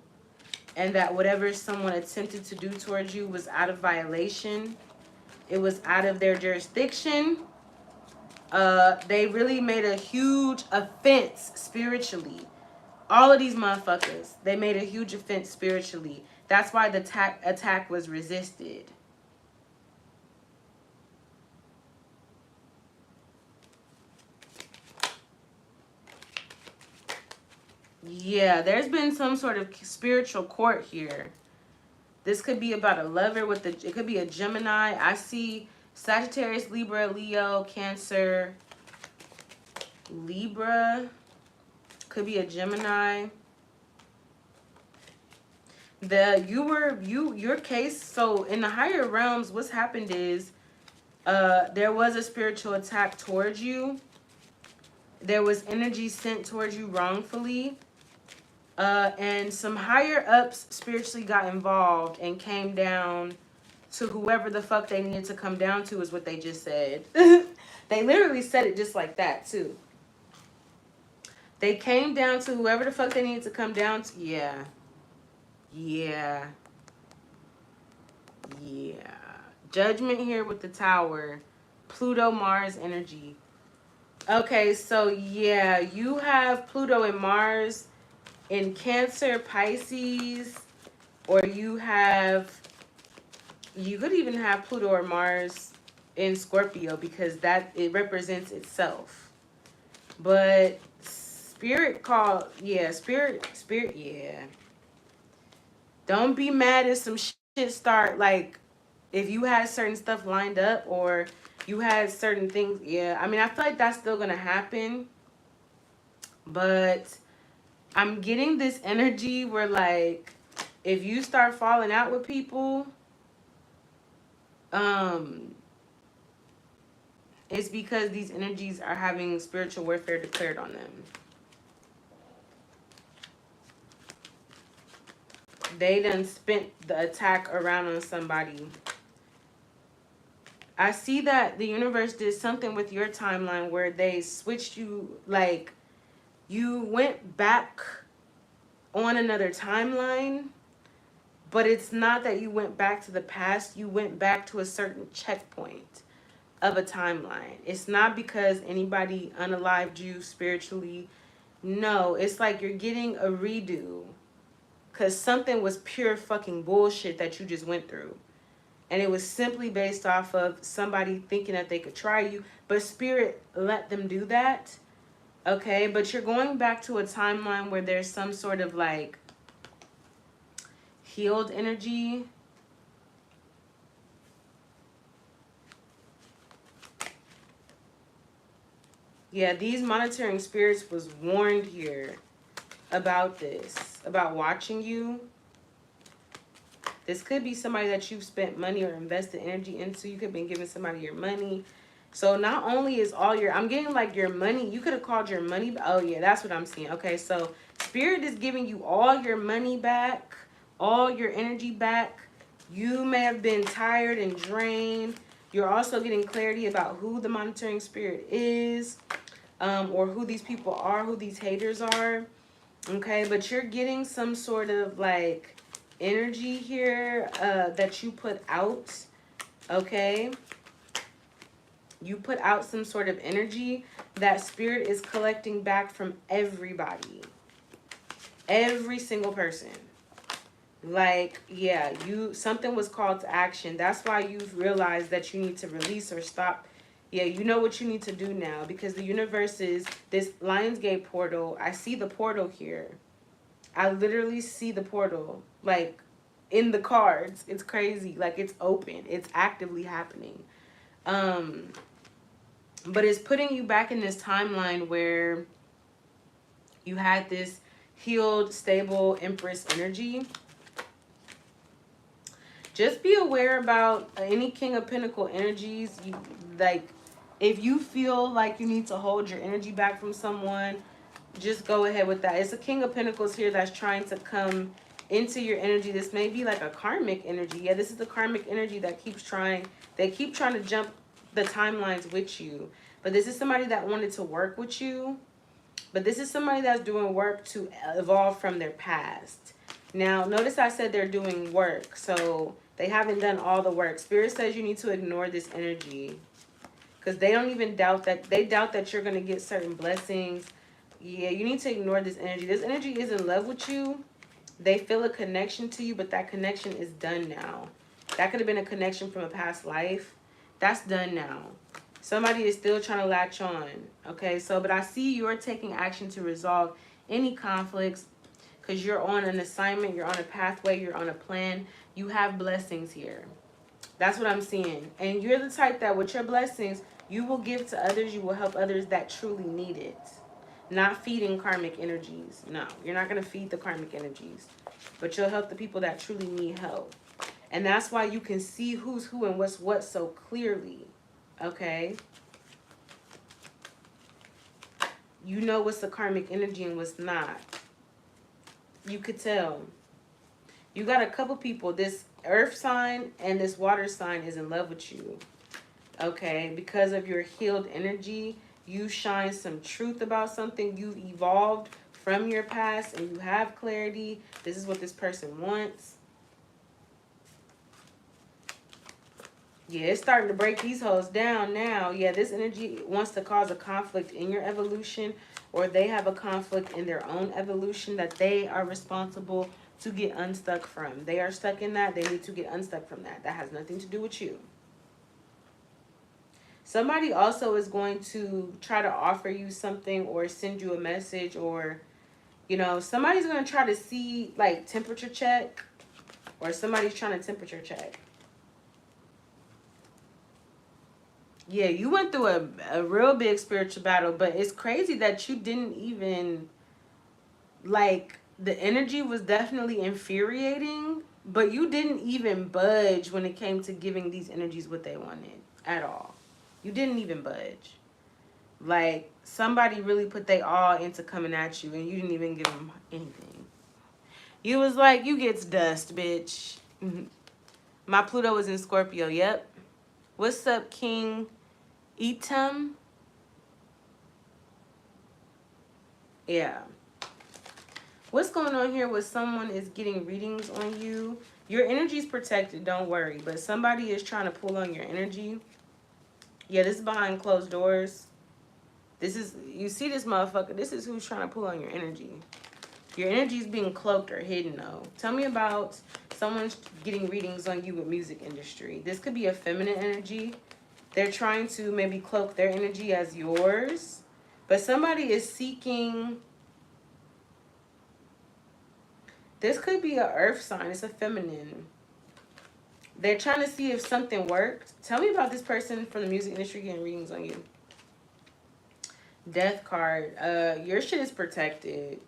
and that whatever someone attempted to do towards you was out of violation. It was out of their jurisdiction. They really made a huge offense spiritually. All of these motherfuckers, they made a huge offense spiritually. That's why the attack was resisted. Yeah, there's been some sort of spiritual court here. This could be about a lover with the, it could be a Gemini. I see Sagittarius, Libra, Leo, Cancer, Libra. Could be a Gemini. Your case, so in the higher realms, what's happened is there was a spiritual attack towards you. There was energy sent towards you wrongfully. And some higher ups spiritually got involved and came down to whoever the fuck they needed to come down to, is what they just said. They literally said it just like that too. They came down to whoever the fuck they needed to come down to. Yeah. Yeah. Yeah. Judgment here with the Tower. Pluto, Mars energy. Okay, so yeah, you have Pluto and Mars in Cancer, Pisces, or you could even have Pluto or Mars in Scorpio, because that, it represents itself. But spirit called, yeah, spirit, yeah. Don't be mad if some shit start, like, if you had certain stuff lined up or you had certain things, yeah. I mean, I feel like that's still gonna happen, but I'm getting this energy where, like, if you start falling out with people, it's because these energies are having spiritual warfare declared on them. They done spent the attack around on somebody. I see that the universe did something with your timeline where they switched you, like, you went back on another timeline, but it's not that you went back to the past. You went back to a certain checkpoint of a timeline. It's not because anybody unalived you spiritually. No, it's like you're getting a redo because something was pure fucking bullshit that you just went through. And it was simply based off of somebody thinking that they could try you, but spirit let them do that. Okay, but you're going back to a timeline where there's some sort of like healed energy. Yeah, these monitoring spirits was warned here about this, about watching you. This could be somebody that you've spent money or invested energy into. You could have been giving somebody your money. So not only is all your, I'm getting like your money, you could have called your money. Oh yeah, that's what I'm seeing. Okay, so spirit is giving you all your money back, all your energy back. You may have been tired and drained. You're also getting clarity about who the monitoring spirit is, or who these people are, who these haters are. Okay, but you're getting some sort of like energy here that you put out. Okay, you put out some sort of energy that spirit is collecting back from everybody, every single person. Like, yeah, something was called to action. That's why you've realized that you need to release or stop. Yeah, you know what you need to do now, because the universe is this Lionsgate portal. I see the portal here. I literally see the portal, like, in the cards. It's crazy. Like, it's open. It's actively happening. But it's putting you back in this timeline where you had this healed, stable Empress energy. Just be aware about any King of Pentacle energies. Like, if you feel like you need to hold your energy back from someone, just go ahead with that. It's a King of Pentacles here that's trying to come into your energy. This may be like a karmic energy. Yeah, this is the karmic energy that keeps trying. They keep trying to jump the timelines with you. But this is somebody that wanted to work with you. But this is somebody that's doing work to evolve from their past. Now, notice I said they're doing work. So they haven't done all the work. Spirit says you need to ignore this energy. Because they don't even doubt that. They doubt that you're going to get certain blessings. Yeah, you need to ignore this energy. This energy is in love with you. They feel a connection to you, but that connection is done now. That could have been a connection from a past life. That's done now. Somebody is still trying to latch on. Okay, so, but I see you're taking action to resolve any conflicts because you're on an assignment, you're on a pathway, you're on a plan. You have blessings here. That's what I'm seeing. And you're the type that with your blessings, you will give to others, you will help others that truly need it. Not feeding karmic energies. No, you're not going to feed the karmic energies. But you'll help the people that truly need help. And that's why you can see who's who and what's what so clearly. Okay? You know what's the karmic energy and what's not. You could tell. You got a couple people. This earth sign and this water sign is in love with you. Okay? Because of your healed energy, you shine some truth about something. You've evolved from your past and you have clarity. This is what this person wants. Yeah, it's starting to break these hoes down now. Yeah, this energy wants to cause a conflict in your evolution, or they have a conflict in their own evolution that they are responsible to get unstuck from. They are stuck in that. They need to get unstuck from that. That has nothing to do with you. Somebody also is going to try to offer you something or send you a message, or, you know, somebody's going to try to see, like, temperature check, or somebody's trying to temperature check. Yeah, you went through a real big spiritual battle, but it's crazy that you didn't even, like, the energy was definitely infuriating, but you didn't even budge when it came to giving these energies what they wanted at all. You didn't even budge. Like, somebody really put their all into coming at you, and you didn't even give them anything. You was like, you gets dust, bitch. My Pluto was in Scorpio, yep. What's up, King Etam? Yeah. What's going on here with someone is getting readings on you? Your energy's protected, don't worry. But somebody is trying to pull on your energy. Yeah, this is behind closed doors. This is, you see this motherfucker, this is who's trying to pull on your energy. Your energy is being cloaked or hidden, though. Tell me about someone getting readings on you with music industry. This could be a feminine energy. They're trying to maybe cloak their energy as yours. But somebody is seeking. This could be an earth sign. It's a feminine. They're trying to see if something worked. Tell me about this person from the music industry getting readings on you. Death card. Your shit is protected.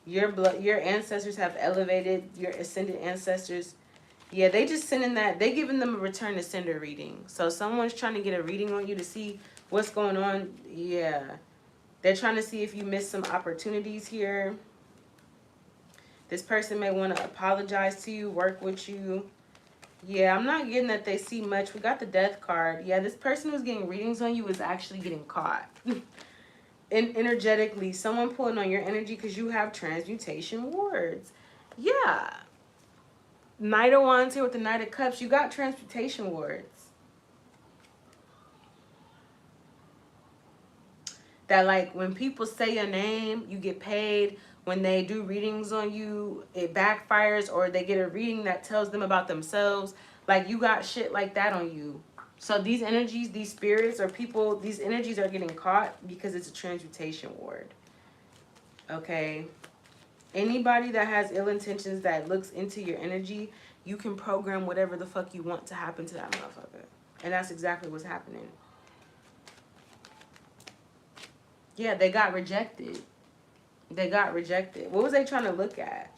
Your ancestors have elevated. Your ascended ancestors. Yeah, they just sending that. They giving them a return to sender reading. So someone's trying to get a reading on you to see what's going on. Yeah. They're trying to see if you missed some opportunities here. This person may want to apologize to you, work with you. Yeah, I'm not getting that they see much. We got the death card. Yeah, this person who's getting readings on you is actually getting caught. And energetically, someone pulling on your energy because you have transmutation wards. Yeah. Knight of Wands here with the Knight of Cups. You got transmutation wards. That, like, when people say your name, you get paid. When they do readings on you, it backfires, or they get a reading that tells them about themselves. Like, you got shit like that on you. So these energies, these spirits or people, these energies are getting caught because it's a transmutation ward. Okay? Anybody that has ill intentions that looks into your energy, you can program whatever the fuck you want to happen to that motherfucker. And that's exactly what's happening. Yeah, they got rejected. They got rejected. What was they trying to look at?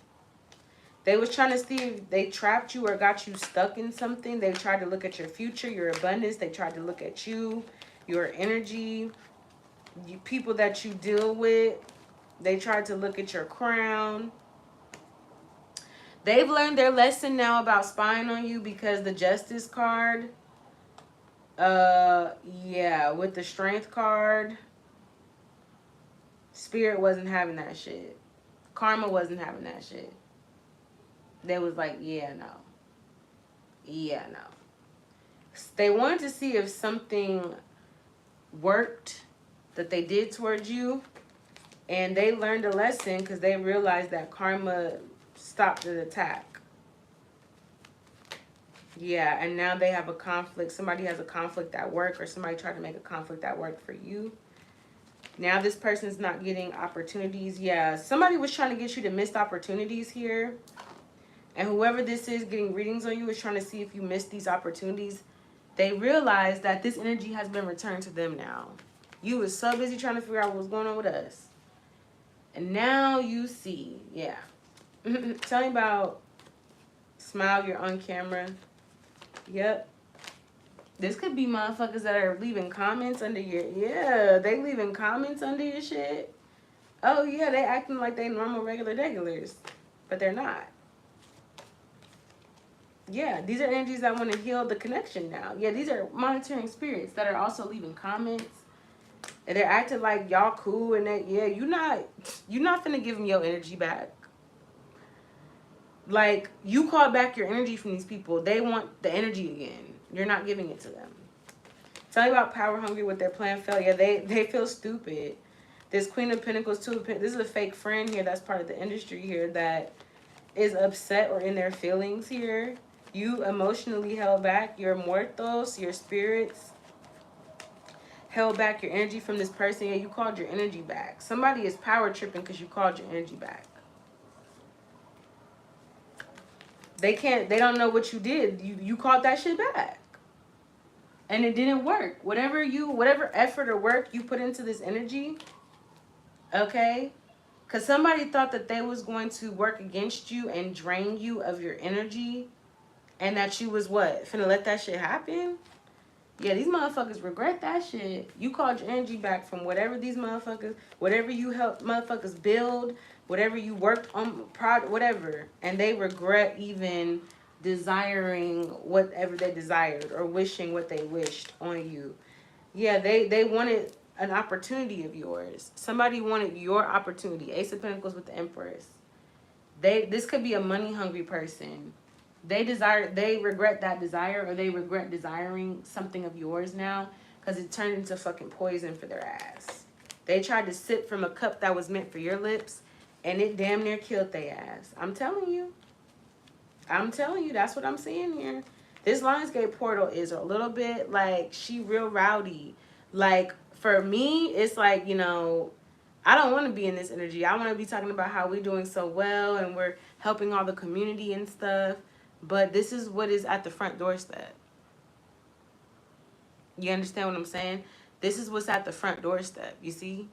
They was trying to see if they trapped you or got you stuck in something. They tried to look at your future, your abundance. They tried to look at you, your energy, people that you deal with. They tried to look at your crown. They've learned their lesson now about spying on you because the Justice card, yeah, with the Strength card, Spirit wasn't having that shit. Karma wasn't having that shit. They was like, yeah, no. Yeah, no. They wanted to see if something worked that they did towards you, and they learned a lesson because they realized that karma stopped the attack. Yeah, and now they have a conflict. Somebody has a conflict at work, or somebody tried to make a conflict at work for you. Now this person's not getting opportunities. Yeah, somebody was trying to get you to miss opportunities here. And whoever this is getting readings on you is trying to see if you missed these opportunities. They realize that this energy has been returned to them now. You was so busy trying to figure out what was going on with us. And now you see. Yeah. Tell me about Smile, you're on camera. Yep. This could be motherfuckers that are leaving comments under your... Yeah, they leaving comments under your shit. Oh, yeah, they acting like they normal, regulars. But they're not. Yeah, these are energies that want to heal the connection now. Yeah, these are monitoring spirits that are also leaving comments. And they're acting like y'all cool and that, yeah, you're not finna give them your energy back. Like, you call back your energy from these people. They want the energy again. You're not giving it to them. Tell me about power hungry with their plan failure. Yeah, they feel stupid. This Queen of Pentacles, Two of Pentacles. This is a fake friend here that's part of the industry here that is upset or in their feelings here. You emotionally held back your muertos, your spirits. Held back your energy from this person. Yeah, you called your energy back. Somebody is power tripping because you called your energy back. They don't know what you did. You called that shit back. And it didn't work. Whatever effort or work you put into this energy, okay? Because somebody thought that they was going to work against you and drain you of your energy. And that you was what? Finna let that shit happen? Yeah, these motherfuckers regret that shit. You called your energy back from whatever these motherfuckers, whatever you helped motherfuckers build, whatever you worked on, whatever. And they regret even desiring whatever they desired or wishing what they wished on you. Yeah, they wanted an opportunity of yours. Somebody wanted your opportunity. Ace of Pentacles with the Empress. This could be a money hungry person. They regret that desire, or they regret desiring something of yours now because it turned into fucking poison for their ass. They tried to sip from a cup that was meant for your lips, and it damn near killed their ass. I'm telling you. That's what I'm seeing here. This Lionsgate portal is a little bit like, she real rowdy. Like, for me, it's like, you know, I don't want to be in this energy. I want to be talking about how we're doing so well and we're helping all the community and stuff. But this is what is at the front doorstep. You understand what I'm saying? This is what's at the front doorstep. You see?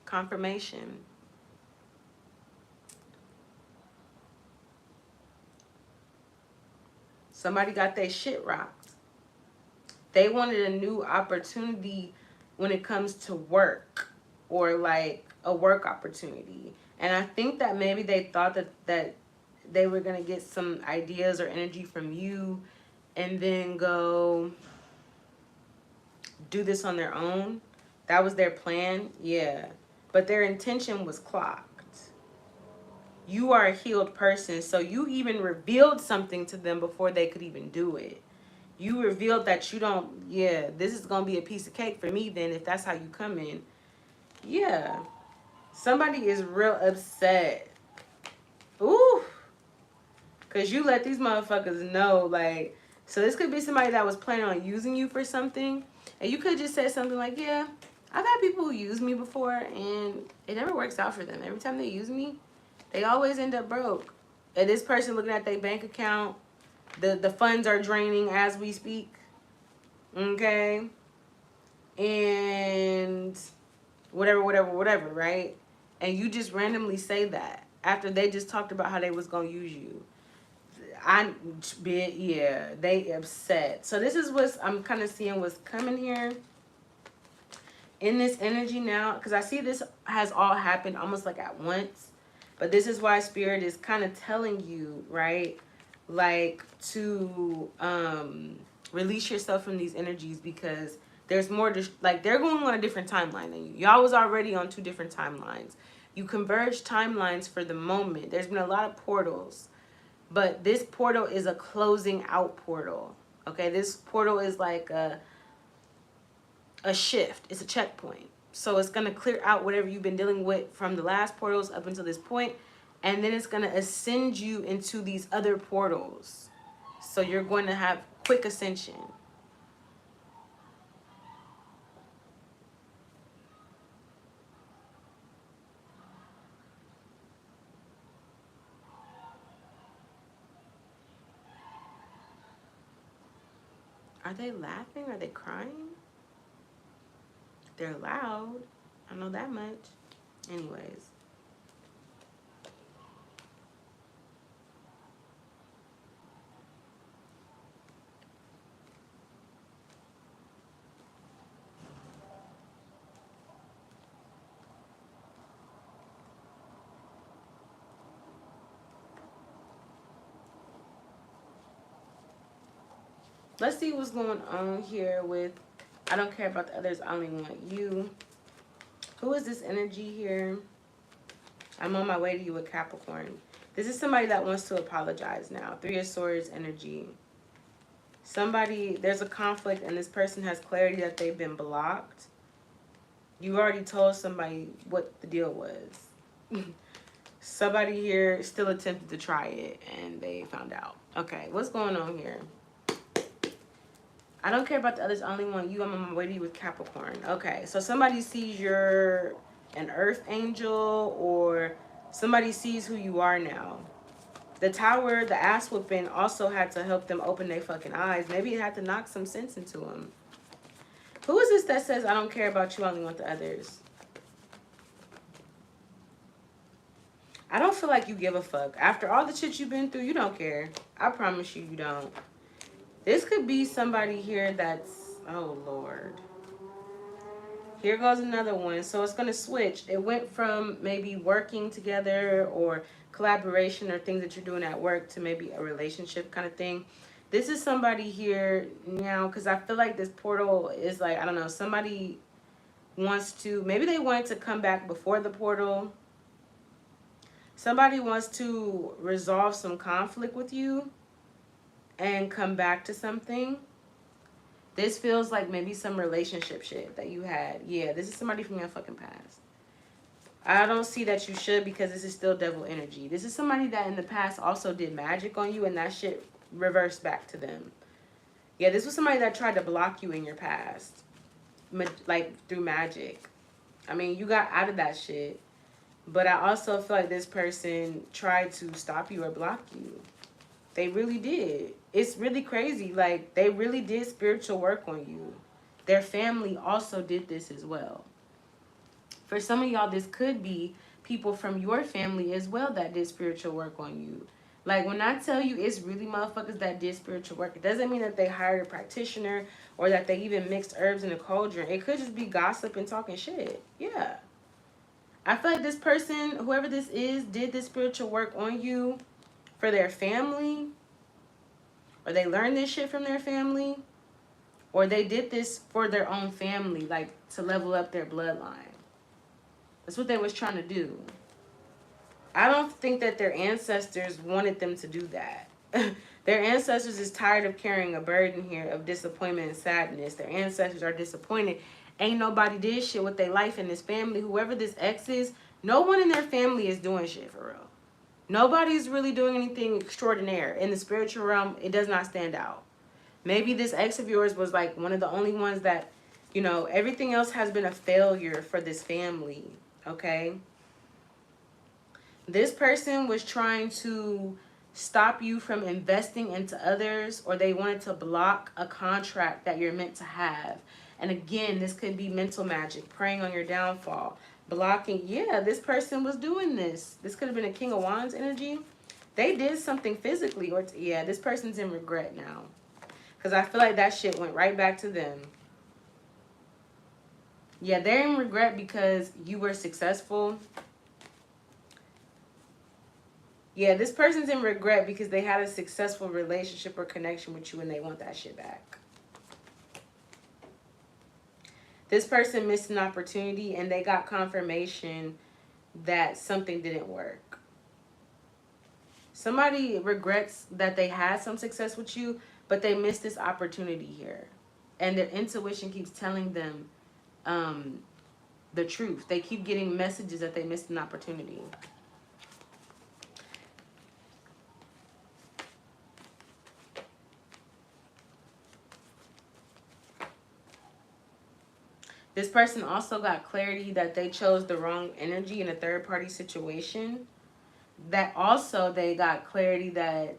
Confirmation. Somebody got their shit rocked. They wanted a new opportunity when it comes to work, or like a work opportunity. And I think that maybe they thought that they were going to get some ideas or energy from you and then go do this on their own. That was their plan. Yeah. But their intention was clocked. You are a healed person, so you even revealed something to them before they could even do it. You revealed that you don't, yeah, this is going to be a piece of cake for me then if that's how you come in. Yeah. Somebody is real upset. Ooh. Because you let these motherfuckers know, like, so this could be somebody that was planning on using you for something. And you could just say something like, yeah, I've had people who use me before and it never works out for them. Every time they use me, they always end up broke. And this person looking at their bank account, the funds are draining as we speak. Okay? And whatever, right? And you just randomly say that after they just talked about how they was gonna use you. Yeah, they upset. So this is what I'm kind of seeing what's coming here in this energy now, because I see this has all happened almost like at once. But this is why Spirit is kind of telling you, right, like to release yourself from these energies, because there's more like they're going on a different timeline than you. Y'all was already on 2 different timelines. You converge timelines for the moment. There's been a lot of portals, but this portal is a closing out portal. Okay, this portal is like a shift. It's a checkpoint. So it's going to clear out whatever you've been dealing with from the last portals up until this point, and then it's going to ascend you into these other portals. So you're going to have quick ascension. Are they laughing? Are they crying? They're loud. I know that much. Anyways. Let's see what's going on here with, I don't care about the others, I only want you. Who is this energy here? I'm on my way to you with Capricorn. This is somebody that wants to apologize now. 3 of Swords energy. Somebody, there's a conflict and this person has clarity that they've been blocked. You already told somebody what the deal was. Somebody here still attempted to try it and they found out. Okay, what's going on here? I don't care about the others, I only want you. I'm on my way to you with Capricorn. Okay, so somebody sees you're an earth angel, or somebody sees who you are now. The Tower, the ass whooping also had to help them open their fucking eyes. Maybe it had to knock some sense into them. Who is this that says, I don't care about you, I only want the others? I don't feel like you give a fuck. After all the shit you've been through, you don't care. I promise you, you don't. This could be somebody here that's, oh Lord. Here goes another one. So it's going to switch. It went from maybe working together or collaboration or things that you're doing at work to maybe a relationship kind of thing. This is somebody here now, because I feel like this portal is like, I don't know, somebody wants to, maybe they wanted to come back before the portal. Somebody wants to resolve some conflict with you and come back to something. This feels like maybe some relationship shit that you had. Yeah, this is somebody from your fucking past. I don't see that you should, because this is still devil energy. This is somebody that in the past also did magic on you and that shit reversed back to them. Yeah, this was somebody that tried to block you in your past. Like through magic. I mean, you got out of that shit. But I also feel like this person tried to stop you or block you. They really did. It's really crazy. Like, they really did spiritual work on you. Their family also did this as well. For some of y'all, this could be people from your family as well that did spiritual work on you. Like, when I tell you it's really motherfuckers that did spiritual work, it doesn't mean that they hired a practitioner or that they even mixed herbs in a cauldron. It could just be gossip and talking shit. Yeah. I feel like this person, whoever this is, did this spiritual work on you for their family, or they learned this shit from their family, or they did this for their own family, like to level up their bloodline. That's what they was trying to do. I don't think that their ancestors wanted them to do that. Their ancestors is tired of carrying a burden here of disappointment and sadness. Their ancestors are disappointed. Ain't nobody did shit with their life in this family. Whoever this ex is, no one in their family is doing shit for real. Nobody's really doing anything extraordinary. In the spiritual realm, it does not stand out. Maybe this ex of yours was like one of the only ones that, you know, everything else has been a failure for this family, okay? This person was trying to stop you from investing into others, or they wanted to block a contract that you're meant to have. And again, this could be mental magic, preying on your downfall, blocking. Yeah, this person was doing this. This could have been a King of Wands energy. They did something physically, or yeah, this person's in regret now. Because I feel like that shit went right back to them. Yeah, they're in regret because you were successful. Yeah, this person's in regret because they had a successful relationship or connection with you and they want that shit back. This person missed an opportunity and they got confirmation that something didn't work. Somebody regrets that they had some success with you, but they missed this opportunity here. And their intuition keeps telling them the truth. They keep getting messages that they missed an opportunity. This person also got clarity that they chose the wrong energy in a third-party situation. That also they got clarity that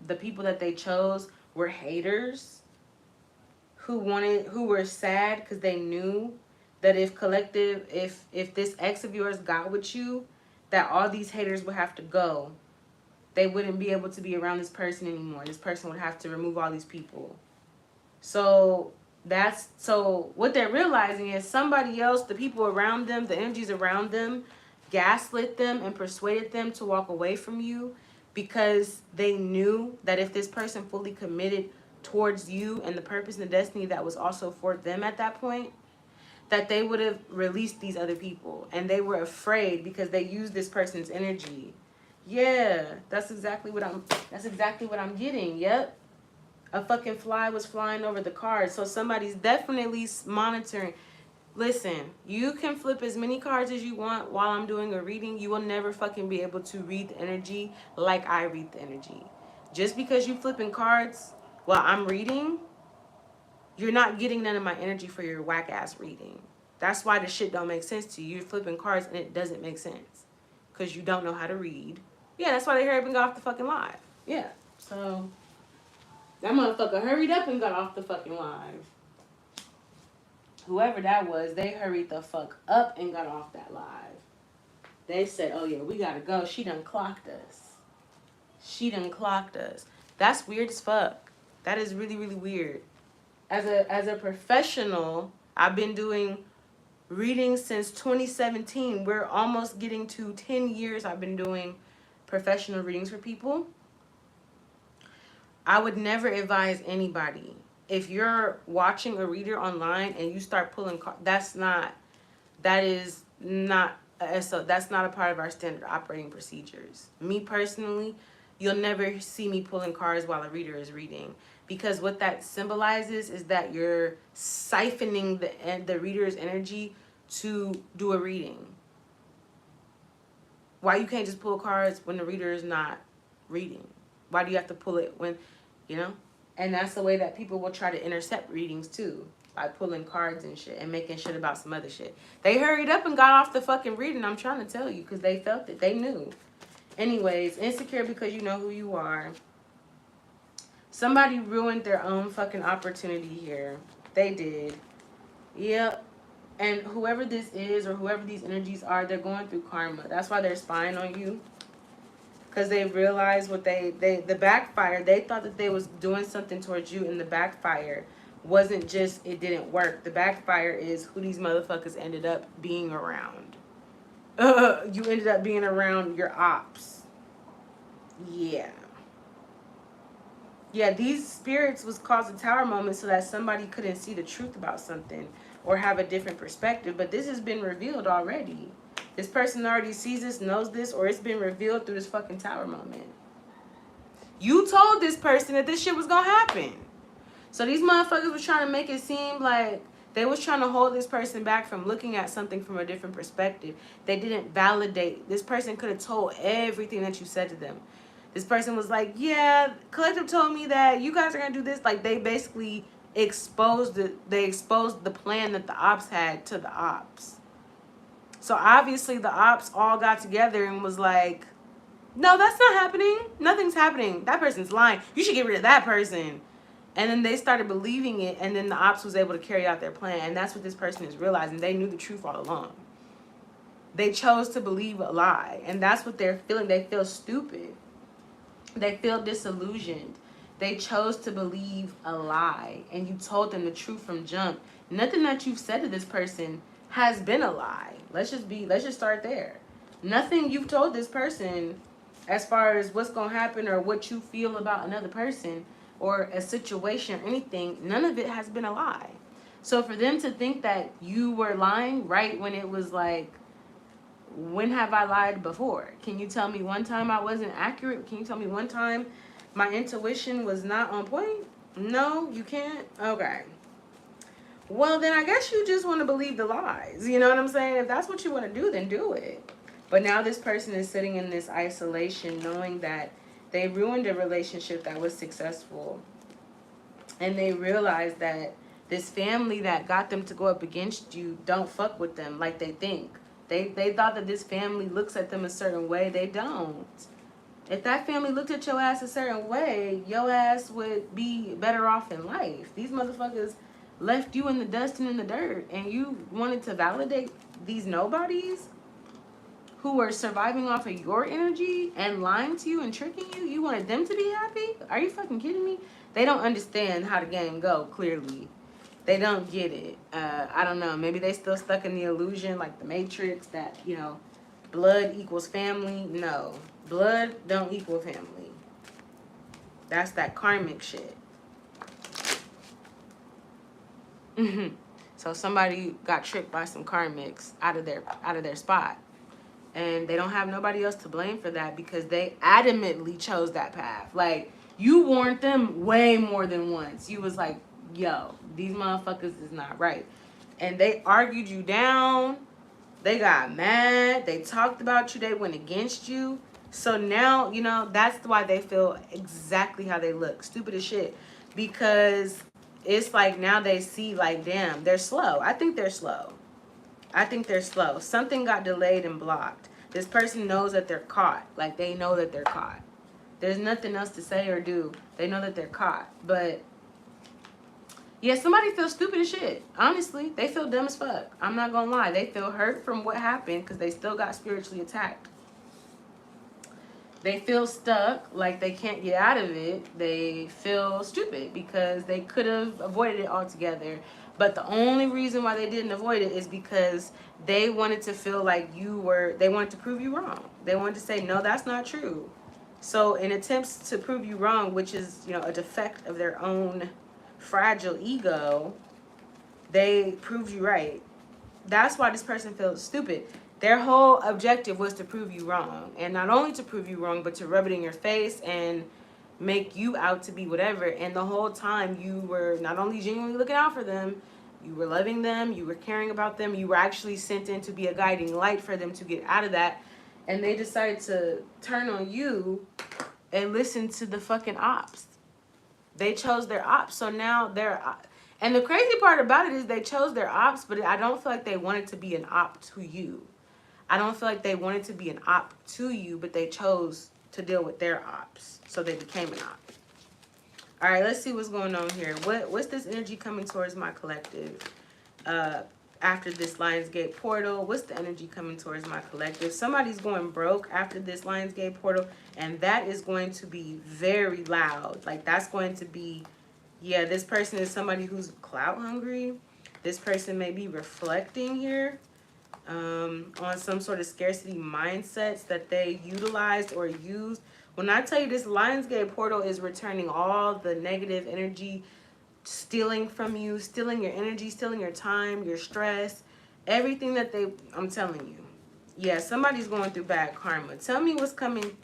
the people that they chose were haters who were sad because they knew that if this ex of yours got with you, that all these haters would have to go. They wouldn't be able to be around this person anymore. This person would have to remove all these people. So what they're realizing is somebody else, the people around them, the energies around them, gaslit them and persuaded them to walk away from you because they knew that if this person fully committed towards you and the purpose and the destiny that was also for them at that point, that they would have released these other people. And they were afraid because they used this person's energy. Yeah, that's exactly what I'm getting. Yep. A fucking fly was flying over the cards. So somebody's definitely monitoring. Listen, you can flip as many cards as you want while I'm doing a reading. You will never fucking be able to read the energy like I read the energy. Just because you flipping cards while I'm reading, you're not getting none of my energy for your whack ass reading. That's why the shit don't make sense to you. You're flipping cards and it doesn't make sense. Because you don't know how to read. Yeah, that's why they hurried up and got off the fucking live. Yeah, so that motherfucker hurried up and got off the fucking live. Whoever that was, they hurried the fuck up and got off that live. They said, oh yeah, we gotta go. She done clocked us. She done clocked us. That's weird as fuck. That is really, really weird. As a professional, I've been doing readings since 2017. We're almost getting to 10 years I've been doing professional readings for people. I would never advise anybody. If you're watching a reader online and you start pulling cards, that's not a part of our standard operating procedures. Me personally, you'll never see me pulling cards while a reader is reading, because what that symbolizes is that you're siphoning the reader's energy to do a reading. Why you can't just pull cards when the reader is not reading? Why do you have to pull it when, you know? And that's the way that people will try to intercept readings too, by pulling cards and shit and making shit about some other shit. They hurried up and got off the fucking reading, I'm trying to tell you, because they felt it. They knew. Anyways, insecure because you know who you are. Somebody ruined their own fucking opportunity here. They did. Yep. And whoever this is or whoever these energies are, they're going through karma. That's why they're spying on you. Because they realized what the backfire, they thought that they was doing something towards you, and the backfire wasn't just it didn't work. The backfire is who these motherfuckers ended up being around. You ended up being around your ops. Yeah. Yeah, these spirits was causing tower moments so that somebody couldn't see the truth about something or have a different perspective. But this has been revealed already. This person already sees this, knows this, or it's been revealed through this fucking tower moment. You told this person that this shit was gonna happen. So these motherfuckers was trying to make it seem like they was trying to hold this person back from looking at something from a different perspective. They didn't validate. This person could have told everything that you said to them. This person was like, yeah, Collective told me that you guys are gonna do this. Like, they basically exposed the plan that the ops had to the ops. So obviously the ops all got together and was like, No, that's not happening. Nothing's happening. That person's lying. You should get rid of that person. And then they started believing it, and then the ops was able to carry out their plan. And that's what this person is realizing. They knew the truth all along. They chose to believe a lie. And that's what they're feeling. They feel stupid. They feel disillusioned. They chose to believe a lie. And you told them the truth from jump. Nothing that you've said to this person has been a lie. Let's just start there. Nothing you've told this person as far as what's going to happen or what you feel about another person or a situation or anything, none of it has been a lie. So for them to think that you were lying right when it was like, when have I lied before? Can you tell me one time I wasn't accurate? Can you tell me one time my intuition was not on point? No, you can't? Okay. Well, then I guess you just want to believe the lies. You know what I'm saying? If that's what you want to do, then do it. But now this person is sitting in this isolation knowing that they ruined a relationship that was successful. And they realize that this family that got them to go up against you don't fuck with them like they think. They thought that this family looks at them a certain way. They don't. If that family looked at your ass a certain way, your ass would be better off in life. These motherfuckers left you in the dust and in the dirt, and you wanted to validate these nobodies who were surviving off of your energy and lying to you and tricking you. You wanted them to be happy? Are you fucking kidding me? They don't understand how the game go, clearly. They don't get it. I don't know. Maybe they still stuck in the illusion like the Matrix that, you know, blood equals family. No. Blood don't equal family. That's that karmic shit. So somebody got tricked by some karmics out of their spot. And they don't have nobody else to blame for that because they adamantly chose that path. Like, you warned them way more than once. You was like, yo, these motherfuckers is not right. And they argued you down. They got mad. They talked about you. They went against you. So now, you know, that's why they feel exactly how they look. Stupid as shit. Because it's like now they see like, damn, they're slow. I think they're slow. Something got delayed and blocked. This person knows that they're caught. Like, they know that they're caught. There's nothing else to say or do. They know that they're caught. But yeah, somebody feels stupid as shit. Honestly, they feel dumb as fuck. I'm not gonna lie. They feel hurt from what happened because they still got spiritually attacked. They feel stuck, like they can't get out of it. They feel stupid because they could have avoided it altogether. But the only reason why they didn't avoid it is because they wanted to feel like they wanted to prove you wrong. They wanted to say, no, that's not true. So in attempts to prove you wrong, which is, you know, a defect of their own fragile ego, they proved you right. That's why this person feels stupid. Their whole objective was to prove you wrong. And not only to prove you wrong, but to rub it in your face and make you out to be whatever. And the whole time you were not only genuinely looking out for them, you were loving them, you were caring about them, you were actually sent in to be a guiding light for them to get out of that. And they decided to turn on you and listen to the fucking ops. They chose their ops. So now they're... And the crazy part about it is they chose their ops, but I don't feel like they wanted to be an op to you. I don't feel like they wanted to be an op to you, but they chose to deal with their ops. So they became an op. All right, let's see what's going on here. What's this energy coming towards my collective? After this Lionsgate portal, what's the energy coming towards my collective? Somebody's going broke after this Lionsgate portal, and that is going to be very loud. Like, that's going to be, yeah, this person is somebody who's clout hungry. This person may be reflecting here on some sort of scarcity mindsets that they utilized or used. When I tell you this Lionsgate portal is returning all the negative energy, stealing from you, stealing your energy, stealing your time, your stress, everything that I'm telling you. Yeah, somebody's going through bad karma. Tell me what's coming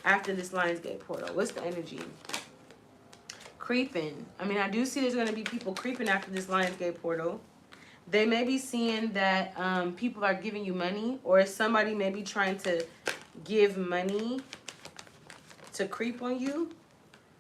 after this Lionsgate portal. What's the energy? Creeping. I mean, I do see there's going to be people creeping after this Lionsgate portal. They may be seeing that people are giving you money, or somebody may be trying to give money to creep on you.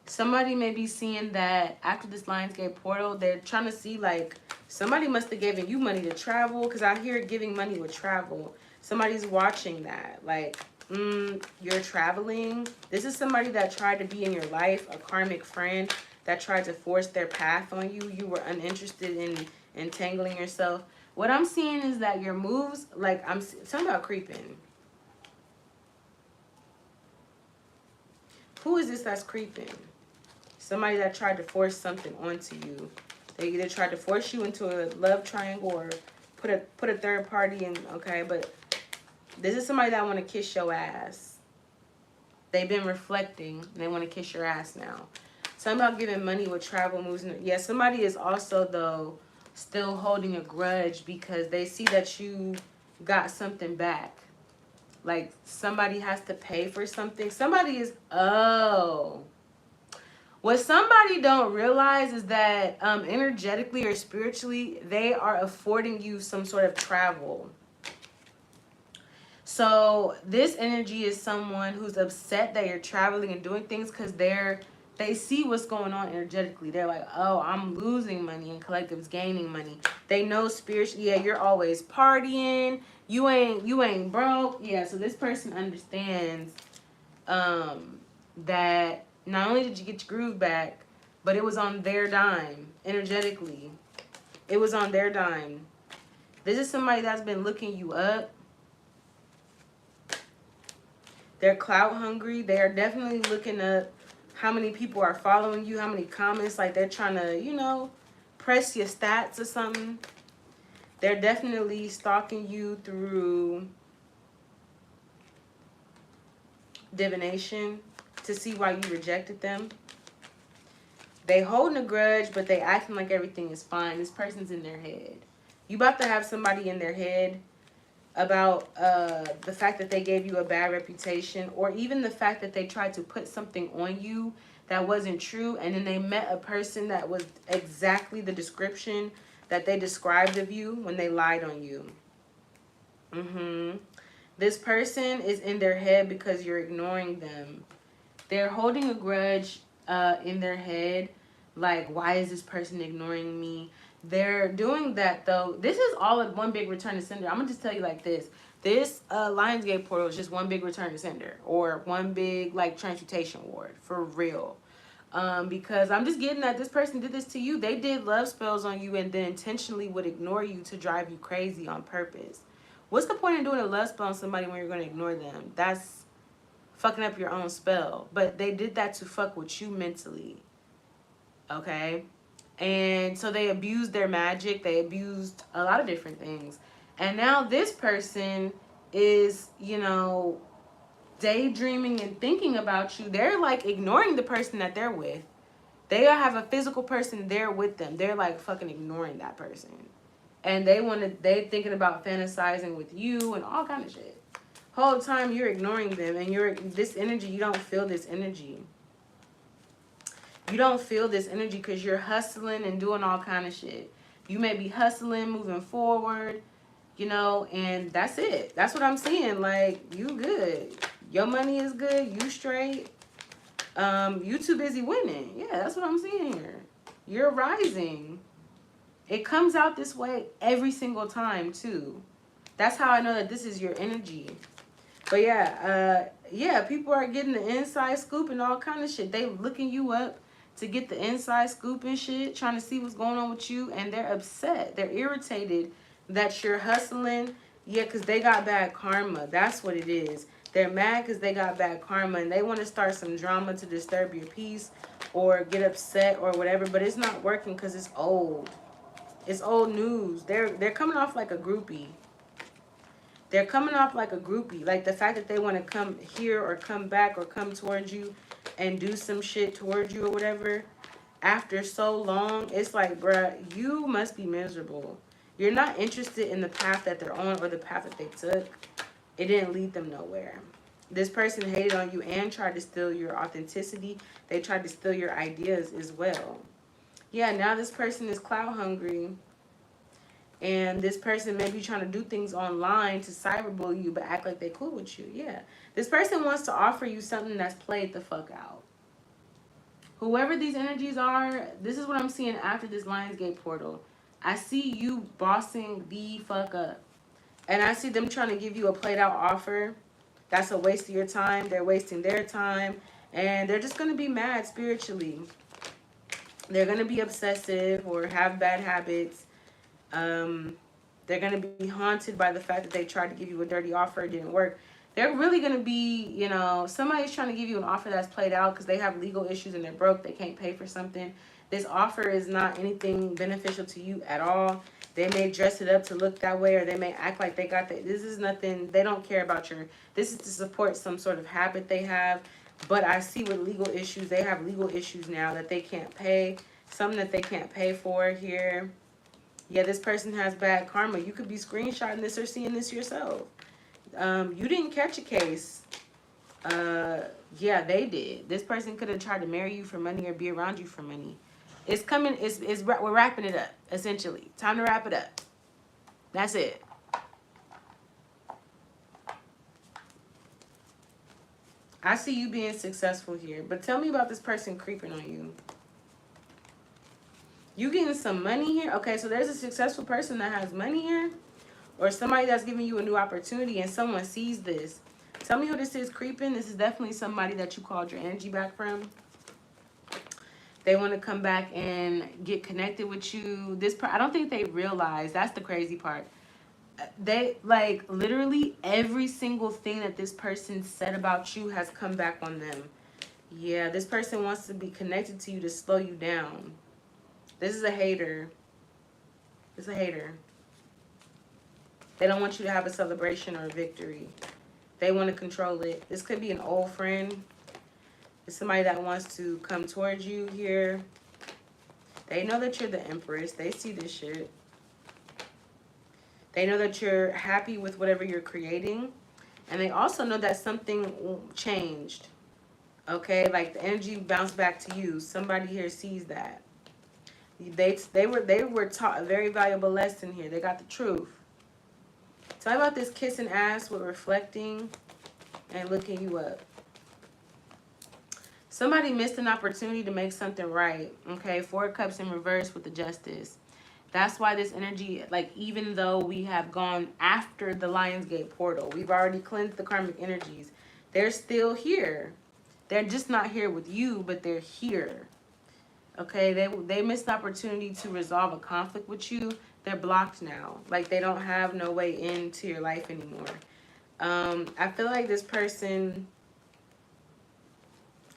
Somebody may be seeing that after this Lionsgate portal, they're trying to see, like, somebody must have given you money to travel, because I hear giving money with travel. Somebody's watching that. Like, You're traveling. This is somebody that tried to be in your life, a karmic friend that tried to force their path on you. You were uninterested in entangling yourself. What I'm seeing is that your moves, like I'm talking about creeping. Who is this that's creeping? Somebody that tried to force something onto you. They either tried to force you into a love triangle or put a third party in, okay? But this is somebody that want to kiss your ass. They've been reflecting and they want to kiss your ass now. Something about giving money with travel moves. Yeah, somebody is also, though, still holding a grudge because they see that you got something back. Like somebody has to pay for something. Somebody is, oh. What somebody don't realize is that energetically or spiritually, they are affording you some sort of travel. So this energy is someone who's upset that you're traveling and doing things because they see what's going on energetically. They're like, oh, I'm losing money and collective's gaining money. They know spiritually, yeah, you're always partying. You ain't broke. Yeah, so this person understands that not only did you get your groove back, but it was on their dime energetically. It was on their dime. This is somebody that's been looking you up. They're clout hungry. They are definitely looking up how many people are following you, how many comments. Like they're trying to, you know, press your stats or something. They're definitely stalking you through divination to see why you rejected them. They holding a grudge, but they acting like everything is fine. This person's in their head. You about to have somebody in their head about the fact that they gave you a bad reputation, or even the fact that they tried to put something on you that wasn't true, and then they met a person that was exactly the description that they described of you when they lied on you. This person is in their head because you're ignoring them. They're holding a grudge in their head, like, why is this person ignoring me? They're doing that, though. This is all one big return to sender. I'm going to just tell you like this. This Lionsgate portal is just one big return to sender, or one big, like, transmutation ward, for real. Because I'm just getting that this person did this to you. They did love spells on you and then intentionally would ignore you to drive you crazy on purpose. What's the point in doing a love spell on somebody when you're going to ignore them? That's fucking up your own spell. But they did that to fuck with you mentally. Okay? And so they abused their magic. They abused a lot of different things. And now this person is, you know, daydreaming and thinking about you. They're like ignoring the person that they're with. They have a physical person there with them. They're like fucking ignoring that person. And they thinking about fantasizing with you and all kind of shit. Whole time you're ignoring them, and this energy, you don't feel this energy. You don't feel this energy because you're hustling and doing all kind of shit. You may be hustling, moving forward, you know, and that's it. That's what I'm seeing. Like, you good. Your money is good. You straight. You too busy winning. Yeah, that's what I'm seeing here. You're rising. It comes out this way every single time, too. That's how I know that this is your energy. But yeah, people are getting the inside scoop and all kind of shit. They looking you up to get the inside scoop and shit, trying to see what's going on with you, and they're upset. They're irritated that you're hustling. Yeah, because they got bad karma. That's what it is. They're mad because they got bad karma, and they want to start some drama to disturb your peace or get upset or whatever, but it's not working because it's old. It's old news. They're coming off like a groupie. They're coming off like a groupie. Like the fact that they want to come here or come back or come towards you and do some shit towards you or whatever after so long, it's like, bruh, you must be miserable. You're not interested in the path that they're on or the path that they took. It didn't lead them nowhere. This person hated on you and tried to steal your authenticity. They tried to steal your ideas as well. Yeah, now this person is clout hungry. And this person may be trying to do things online to cyberbully you, but act like they cool with you. Yeah. This person wants to offer you something that's played the fuck out. Whoever these energies are, this is what I'm seeing after this Lionsgate portal. I see you bossing the fuck up. And I see them trying to give you a played out offer That's a waste of your time. They're wasting their time. And they're just going to be mad spiritually. They're going to be obsessive or have bad habits. They're going to be haunted by the fact that they tried to give you a dirty offer. It didn't work. They're really going to be, you know, somebody's trying to give you an offer that's played out because they have legal issues and they're broke. They can't pay for something. This offer is not anything beneficial to you at all. They may dress it up to look that way, or they may act like they got that. This is nothing. They don't care about your, this is to support some sort of habit they have. But I see with legal issues, they have legal issues now that they can't pay. Something that they can't pay for here. Yeah, this person has bad karma. You could be screenshotting this or seeing this yourself. You didn't catch a case. Yeah, they did. This person could have tried to marry you for money or be around you for money. It's coming. We're wrapping it up, essentially. Time to wrap it up. That's it. I see you being successful here. But tell me about this person creeping on you. You getting some money here? Okay, so there's a successful person that has money here. Or somebody that's giving you a new opportunity and someone sees this. Tell me who this is creeping. This is definitely somebody that you called your energy back from. They want to come back and get connected with you. I don't think they realize. That's the crazy part. They, like, literally every single thing that this person said about you has come back on them. Yeah, this person wants to be connected to you to slow you down. This is a hater. It's a hater. They don't want you to have a celebration or a victory. They want to control it. This could be an old friend. It's somebody that wants to come towards you here. They know that you're the Empress. They see this shit. They know that you're happy with whatever you're creating. And they also know that something changed. Okay? Like the energy bounced back to you. Somebody here sees that. They were taught a very valuable lesson here. They got the truth. Tell me about this kissing ass with reflecting and looking you up. Somebody missed an opportunity to make something right. Okay, 4 of Cups in reverse with the Justice. That's why this energy, like, even though we have gone after the Lionsgate portal, we've already cleansed the karmic energies, they're still here. They're just not here with you, but they're here. Okay, they missed the opportunity to resolve a conflict with you. They're blocked now. Like, they don't have no way into your life anymore. I feel like this person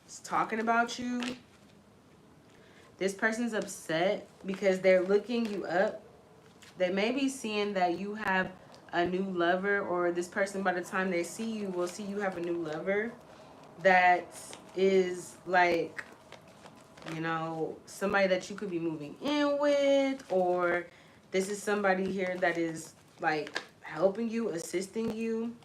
is talking about you. This person's upset because they're looking you up. They may be seeing that you have a new lover, or this person, by the time they see you, will see you have a new lover that is like, you know, somebody that you could be moving in with, or this is somebody here that is like helping you, assisting you.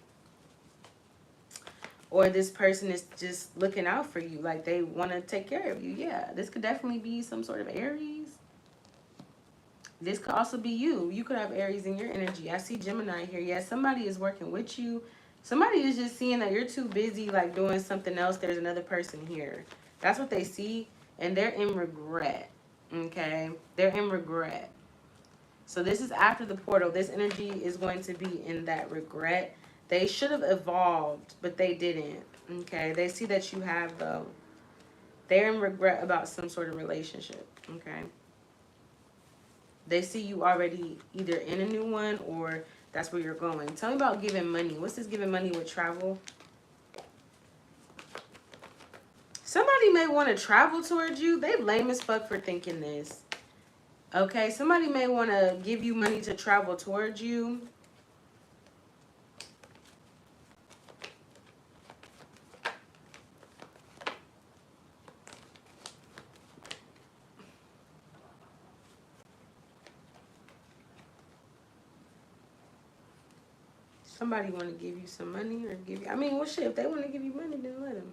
Or this person is just looking out for you, like they want to take care of you. Yeah, this could definitely be some sort of Aries. This could also be you. You could have Aries in your energy. I see Gemini here. Yeah, somebody is working with you. Somebody is just seeing that you're too busy, like doing something else. There's another person here. That's what they see. And they're in regret. Okay? They're in regret. So this is after the portal. This energy is going to be in that regret. They should have evolved, but they didn't. Okay? They see that you have, though. They're in regret about some sort of relationship. Okay? They see you already either in a new one or that's where you're going. Tell me about giving money. What's this giving money with travel? Somebody may want to travel towards you. They lame as fuck for thinking this. Okay? Somebody may want to give you money to travel towards you. Somebody want to give you some money or give you... I mean, well, shit, if they want to give you money, then let them.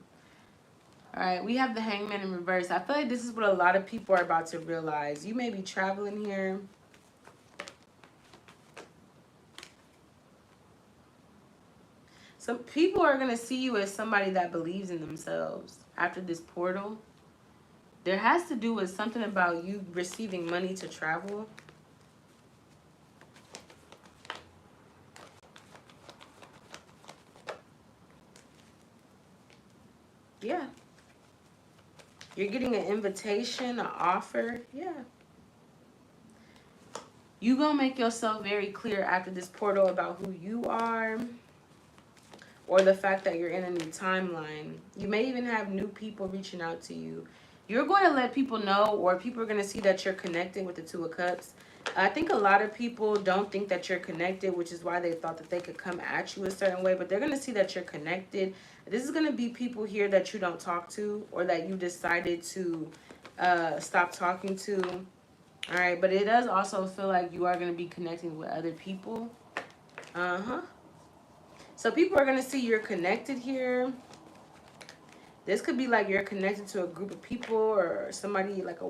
All right, we have the Hangman in reverse. I feel like this is what a lot of people are about to realize. You may be traveling here. Some people are going to see you as somebody that believes in themselves after this portal. There has to do with something about you receiving money to travel. Yeah. You're getting an invitation, an offer. Yeah. You gonna make yourself very clear after this portal about who you are, or the fact that you're in a new timeline. You may even have new people reaching out to you. You're going to let people know, or people are going to see that you're connected with the Two of Cups. I think a lot of people don't think that you're connected, which is why they thought that they could come at you a certain way, but they're going to see that you're connected. This is going to be people here that you don't talk to, or that you decided to stop talking to. All right, but it does also feel like you are going to be connecting with other people. Uh-huh. So people are going to see you're connected here. This could be like you're connected to a group of people or somebody, like a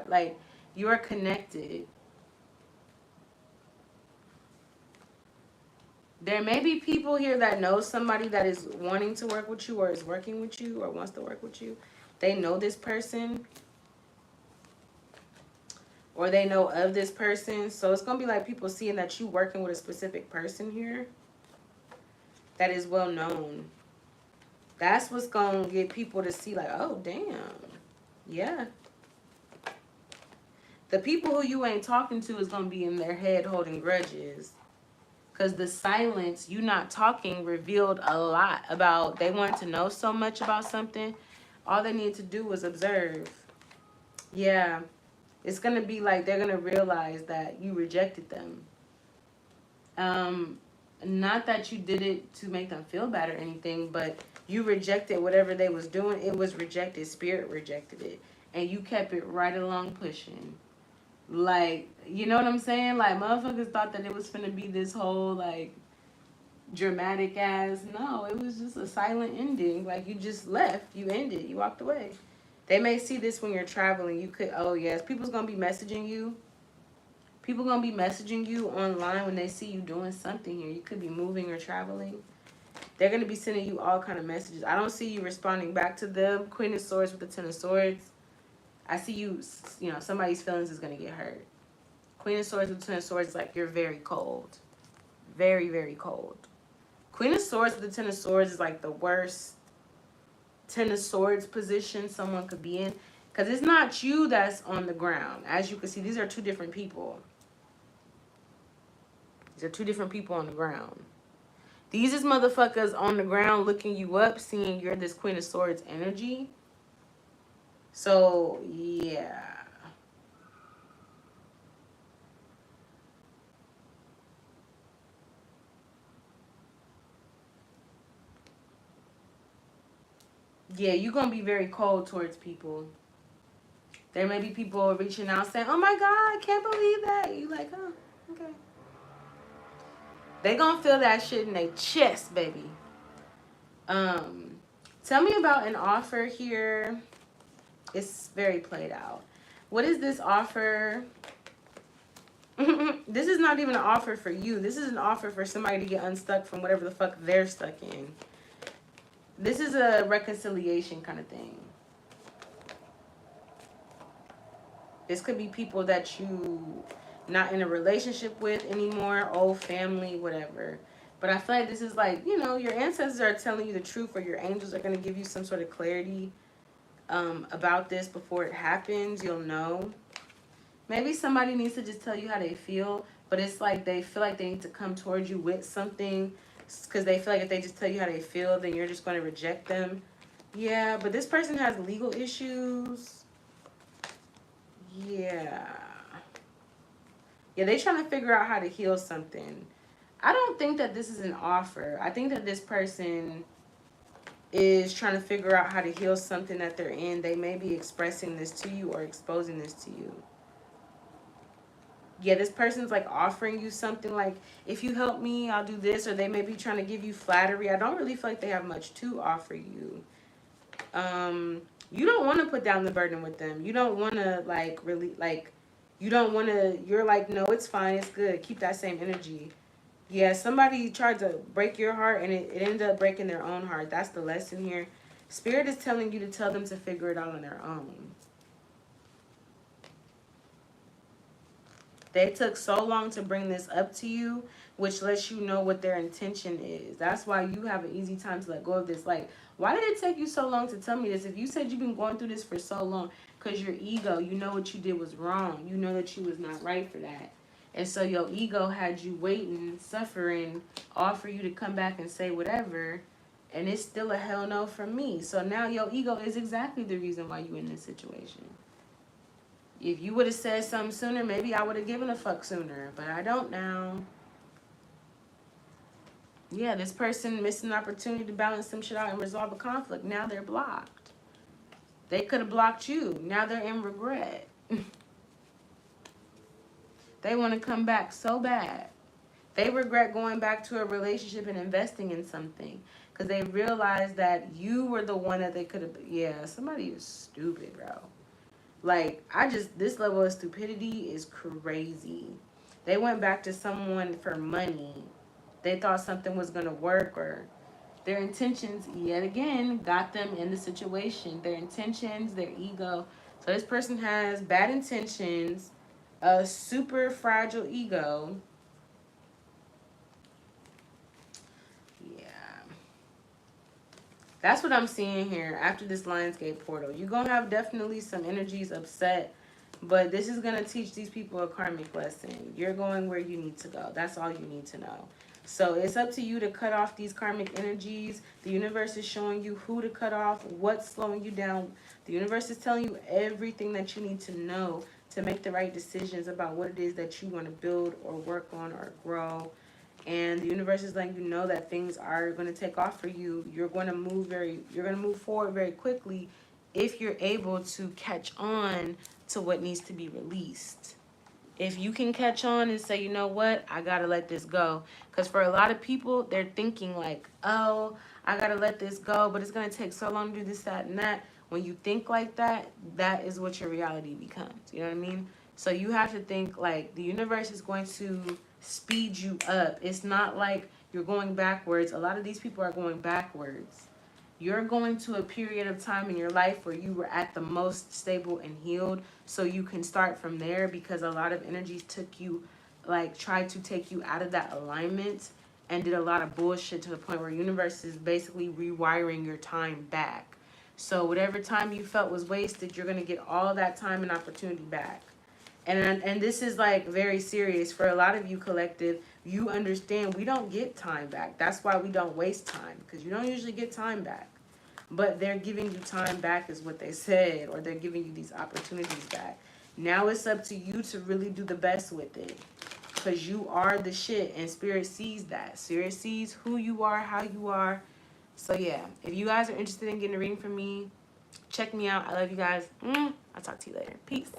like you're connected. There may be people here that know somebody that is wanting to work with you or is working with you or wants to work with you. They know this person or they know of this person. So it's going to be like people seeing that you working with a specific person here that is well known. That's what's going to get people to see like, oh, damn. Yeah. The people who you ain't talking to is going to be in their head holding grudges. Because the silence, you not talking, revealed a lot about, they wanted to know so much about something. All they needed to do was observe. Yeah. It's going to be like they're going to realize that you rejected them. Not that you did it to make them feel bad or anything, but you rejected whatever they was doing. It was rejected. Spirit rejected it. And you kept it right along pushing. Like, you know what I'm saying? Like, motherfuckers thought that it was finna be this whole, like, dramatic ass. No, it was just a silent ending. Like, you just left. You ended. You walked away. They may see this when you're traveling. You could, oh, yes. People's gonna be messaging you. People gonna be messaging you online when they see you doing something here. You could be moving or traveling. They're gonna be sending you all kind of messages. I don't see you responding back to them. Queen of Swords with the Ten of Swords. I see you, you know, somebody's feelings is gonna get hurt. Queen of Swords with the Ten of Swords is like you're very cold. Very, very cold. Queen of Swords with the Ten of Swords is like the worst Ten of Swords position someone could be in. Because it's not you that's on the ground. As you can see, these are two different people. These are two different people on the ground. These is motherfuckers on the ground looking you up, seeing you're this Queen of Swords energy. So, yeah. Yeah, you're going to be very cold towards people. There may be people reaching out saying, oh my God, I can't believe that. You like, oh, okay. They going to feel that shit in their chest, baby. Tell me about an offer here. It's very played out. What is this offer? This is not even an offer for you. This is an offer for somebody to get unstuck from whatever the fuck they're stuck in. This is a reconciliation kind of thing. This could be people that you not in a relationship with anymore, old family, whatever. But I feel like this is like, you know, your ancestors are telling you the truth, or your angels are going to give you some sort of clarity about this before it happens. You'll know. Maybe somebody needs to just tell you how they feel, but it's like they feel like they need to come towards you with something because they feel like if they just tell you how they feel, then you're just going to reject them. Yeah, but this person has legal issues. Yeah. Yeah, they're trying to figure out how to heal something. I don't think that this is an offer. I think that this person is trying to figure out how to heal something that they're in. They may be expressing this to you or exposing this to you. Yeah, this person's like offering you something like, if you help me, I'll do this. Or they may be trying to give you flattery. I don't really feel like they have much to offer you. You don't want to put down the burden with them. You don't want to like really like, you don't want to, you're like, no, it's fine. It's good. Keep that same energy. Yeah, somebody tried to break your heart and it ended up breaking their own heart. That's the lesson here. Spirit is telling you to tell them to figure it out on their own. They took so long to bring this up to you, which lets you know what their intention is. That's why you have an easy time to let go of this. Like, why did it take you so long to tell me this? If you said you've been going through this for so long, because your ego, you know what you did was wrong. You know that you was not right for that. And so your ego had you waiting, suffering, all for you to come back and say whatever. And it's still a hell no from me. So now your ego is exactly the reason why you in this situation. If you would have said something sooner, maybe I would have given a fuck sooner. But I don't now. Yeah, this person missed an opportunity to balance some shit out and resolve a conflict. Now they're blocked. They could have blocked you. Now they're in regret. They want to come back so bad. They regret going back to a relationship and investing in something. Because they realized that you were the one that they could have... Yeah, somebody is stupid, bro. Like, this level of stupidity is crazy. They went back to someone for money. They thought something was going to work, or their intentions, yet again, got them in the situation. Their intentions, their ego. So this person has bad intentions, a super fragile ego. Yeah. That's what I'm seeing here after this Lionsgate portal. You're going to have definitely some energies upset, but this is going to teach these people a karmic lesson. You're going where you need to go. That's all you need to know. So it's up to you to cut off these karmic energies. The universe is showing you who to cut off, what's slowing you down. The universe is telling you everything that you need to know to make the right decisions about what it is that you want to build or work on or grow. And the universe is letting you know that things are going to take off for you. You're going to move forward very quickly if you're able to catch on to what needs to be released. If you can catch on and say, you know what, I got to let this go. Because for a lot of people, they're thinking like, oh, I got to let this go, but it's going to take so long to do this, that, and that. When you think like that, that is what your reality becomes. You know what I mean? So you have to think like the universe is going to speed you up. It's not like you're going backwards. A lot of these people are going backwards. You're going to a period of time in your life where you were at the most stable and healed, so you can start from there, because a lot of energies took you, like, tried to take you out of that alignment and did a lot of bullshit to the point where universe is basically rewiring your time back. So whatever time you felt was wasted, you're going to get all that time and opportunity back. And this is like very serious for a lot of you, collective. You understand we don't get time back. That's why we don't waste time, because you don't usually get time back. But they're giving you time back is what they said, or they're giving you these opportunities back. Now it's up to you to really do the best with it, because you are the shit, and Spirit sees that. Spirit sees who you are, how you are. So yeah, if you guys are interested in getting a reading from me, check me out. I love you guys. I'll talk to you later. Peace.